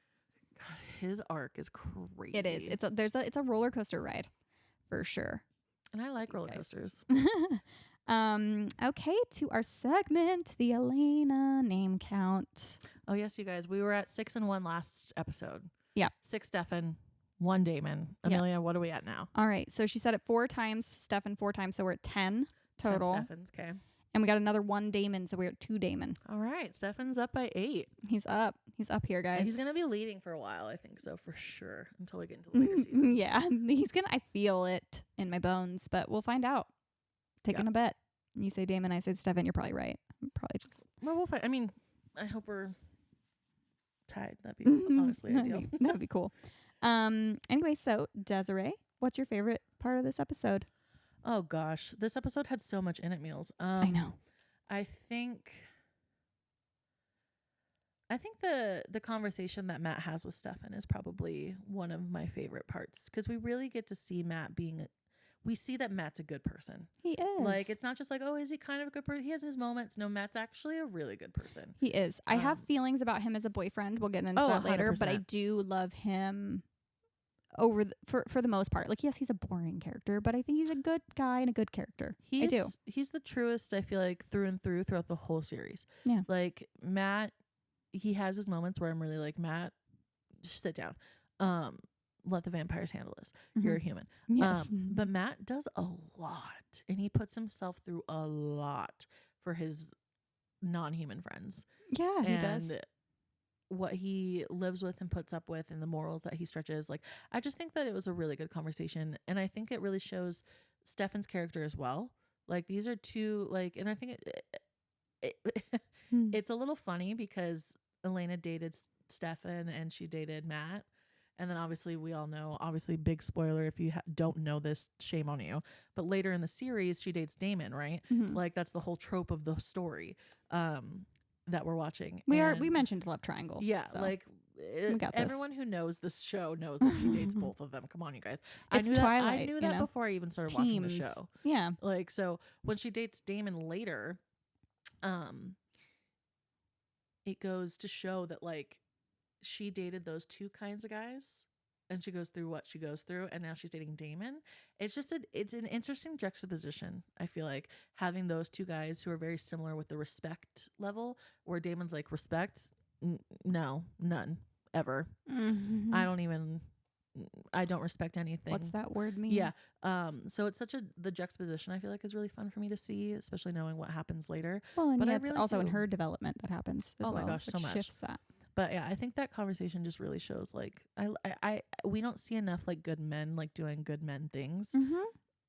God, his arc is crazy. It is. It's a roller coaster ride, for sure. And I like roller coasters. Okay, to our segment, the Elena name count. Oh yes, you guys. We were at 6 and 1 last episode. Yeah. 6 Stefan, 1 Damon. Amelia, what are we at now? All right. So she said it 4 times, Stefan 4 times, so we're at 10 total. 10 Stefans, okay. And we got another 1 Damon, so we're at 2 Damon. All right. Stefan's up by 8. He's up. He's up here, guys. And he's going to be leading for a while, I think so, for sure, until we get into the later seasons. Yeah. I feel it in my bones, but we'll find out. Taking a bet. You say Damon, I say Stefan, you're probably right. Probably just... Well, we'll find. I mean, I hope we're tied. That'd be honestly ideal. That'd be cool. Anyway, so Desiree, what's your favorite part of this episode? Oh gosh, this episode had so much in it, Meals. I know. I think the conversation that Matt has with Stefan is probably one of my favorite parts, because we really get to see Matt we see that Matt's a good person. He is. Like, it's not just like, oh, is he kind of a good person? He has his moments. No, Matt's actually a really good person. He is. I have feelings about him as a boyfriend. We'll get into that later, 100%. But I do love him for the most part. Like, yes, he's a boring character, but I think he's a good guy and a good character. I do. He's the truest, I feel like, through and through throughout the whole series. Yeah. Like, Matt, he has his moments where I'm really like, Matt, just sit down. Let the vampires handle this. Mm-hmm. You're a human. Yes. But Matt does a lot, and he puts himself through a lot for his non-human friends. Yeah, he does. What he lives with and puts up with, and the morals that he stretches. Like, I just think that it was a really good conversation, and I think it really shows Stefan's character as well. Like, these are two, like, and I think it's a little funny because Elena dated Stefan and she dated Matt. And then obviously we all know, big spoiler, if you don't know this, shame on you. But later in the series, she dates Damon, right? Mm-hmm. Like, that's the whole trope of the story that we're watching. We mentioned love triangle. Yeah, so like everyone who knows this show knows that she dates both of them. Come on, you guys. It's Twilight. I knew that before I even started watching the show. Yeah. Like, so when she dates Damon later, it goes to show that, like, she dated those two kinds of guys and she goes through what she goes through, and now she's dating Damon. It's just it's an interesting juxtaposition, I feel like, having those two guys who are very similar with the respect level, where Damon's like, respect? No, none, ever. Mm-hmm. I don't respect anything. What's that word mean? Yeah. So it's the juxtaposition, I feel like, is really fun for me to see, especially knowing what happens later. Well, and it's really also in her development that happens as well. Oh my gosh, so much. Shifts that. But yeah, I think that conversation just really shows, like, we don't see enough, like, good men, like, doing good men things,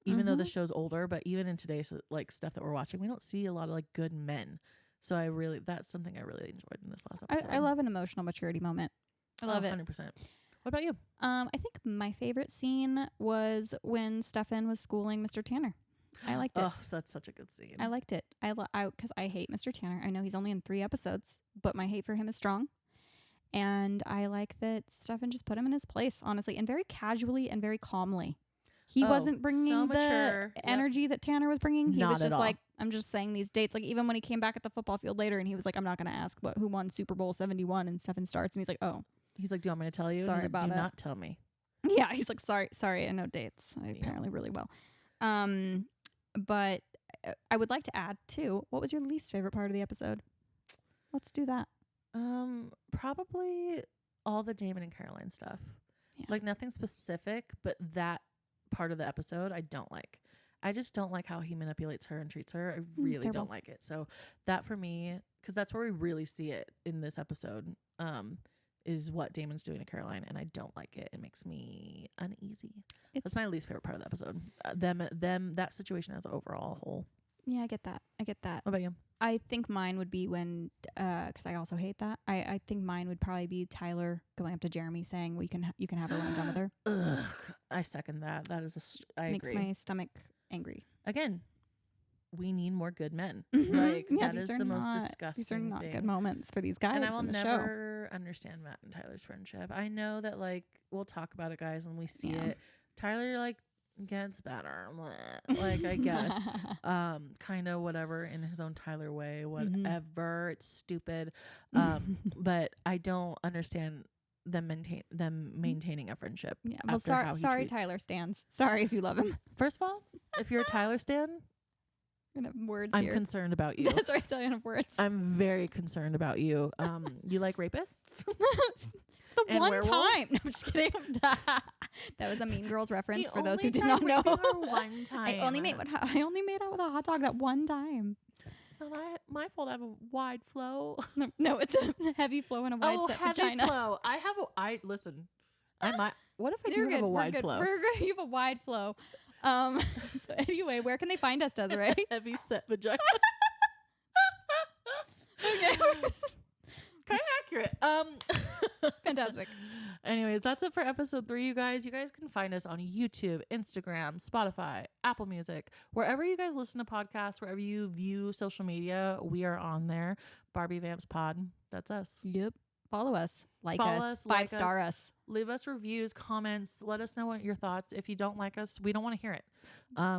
even though the show's older. But even in today's, like, stuff that we're watching, we don't see a lot of, like, good men. So that's something I really enjoyed in this last episode. I love an emotional maturity moment. I love it. 100%. What about you? I think my favorite scene was when Stefan was schooling Mr. Tanner. I liked it. Oh, that's such a good scene. I liked it. Because I hate Mr. Tanner. I know he's only in 3 episodes, but my hate for him is strong. And I like that Stefan just put him in his place, honestly, and very casually and very calmly. He wasn't bringing the energy that Tanner was bringing. He was just like, I'm just saying these dates. Like, even when he came back at the football field later and he was like, I'm not going to ask who won Super Bowl 71, and Stefan starts and he's like, oh. He's like, do you want me to tell you? Sorry about it. Do not tell me. Yeah, he's like, sorry, I know dates. Apparently really well. But I would like to add, too, what was your least favorite part of the episode? Let's do that. Probably all the Damon and Caroline stuff. Yeah. Like, nothing specific, but that part of the episode I don't like. I just don't like how he manipulates her and treats her. I really terrible. don't like it. So that for me, because that's where we really see it in this episode, is what Damon's doing to Caroline, and I don't like it. It makes me uneasy. That's my least favorite part of the episode. That situation as an overall whole. Yeah, I get that. What about you? I think mine would be when, because I also hate that. I think mine would probably be Tyler going up to Jeremy saying, "Well, you can have her when I'm done with her." Ugh, I second that. That is I Makes agree. my stomach angry. Again, we need more good men. Mhm. Like Yeah, that is the most disgusting These are not thing. good moments for these guys And I will in the show. never understand Matt and Tyler's friendship. I know that like we'll talk about it, guys, when we see Yeah. it. Tyler like gets better, like I guess, kind of whatever in his own Tyler way, whatever. It's stupid, but I don't understand them maintaining a friendship. Yeah, well, after how he sorry, treats- Tyler stans. Sorry if you love him. First of all, if you're a Tyler stan, We're gonna have words I'm here. concerned about you. That's right, I'm gonna have words. I'm very concerned about you. You like rapists? The and one werewolves? time. No, I'm just kidding. That was a Mean Girls reference The for those who only did time not know. raping her one time. I only made out with a hot dog that one time. It's not my fault. I have a wide flow. No, it's a heavy flow and a wide set heavy vagina. flow. Listen. I might. What if I You're do have good. a We're wide good. flow? We're good. You have a wide flow. So anyway, where can they find us, Desiree? Heavy set vagina. Okay. Kind of accurate. Fantastic. Anyways, that's it for episode 3, you guys. You guys can find us on YouTube, Instagram, Spotify, Apple Music, wherever you guys listen to podcasts, wherever you view social media, we are on there. Barbie Vamps Pod. That's us. Yep. Follow us. Like Follow us. us, like 5-star us. Leave us reviews, comments. Let us know what your thoughts. If you don't like us, we don't want to hear it.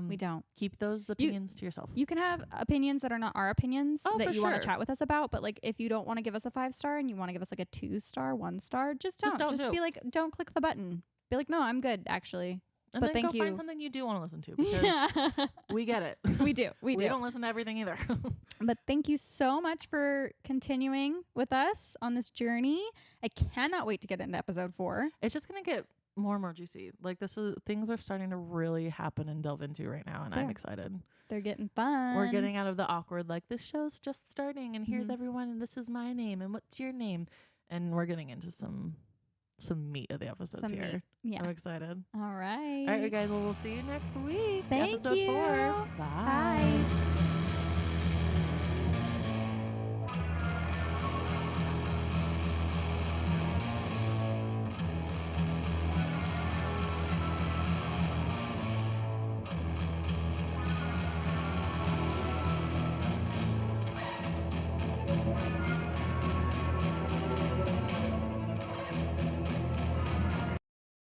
We don't. Keep those opinions to yourself. You can have opinions that are not our opinions Oh, that for you want sure. to chat with us about. But like, if you don't want to give us a 5-star and you want to give us like a 2-star, 1-star, just don't. Just be like, don't click the button. Be like, no, I'm good actually. And but then thank go you. find something you do want to listen to because we get it. We do. We do. We don't listen to everything either. But thank you so much for continuing with us on this journey. I cannot wait to get into episode 4. It's just gonna get more and more juicy. Like things are starting to really happen and delve into right now, and I'm excited. They're getting fun. We're getting out of the awkward, like this show's just starting, and here's everyone, and this is my name, and what's your name, and we're getting into some meat of the episodes here. Meat. Yeah. I'm excited. All right. All right, you guys. Well, we'll see you next week. Thank episode you. 4. Bye. Bye.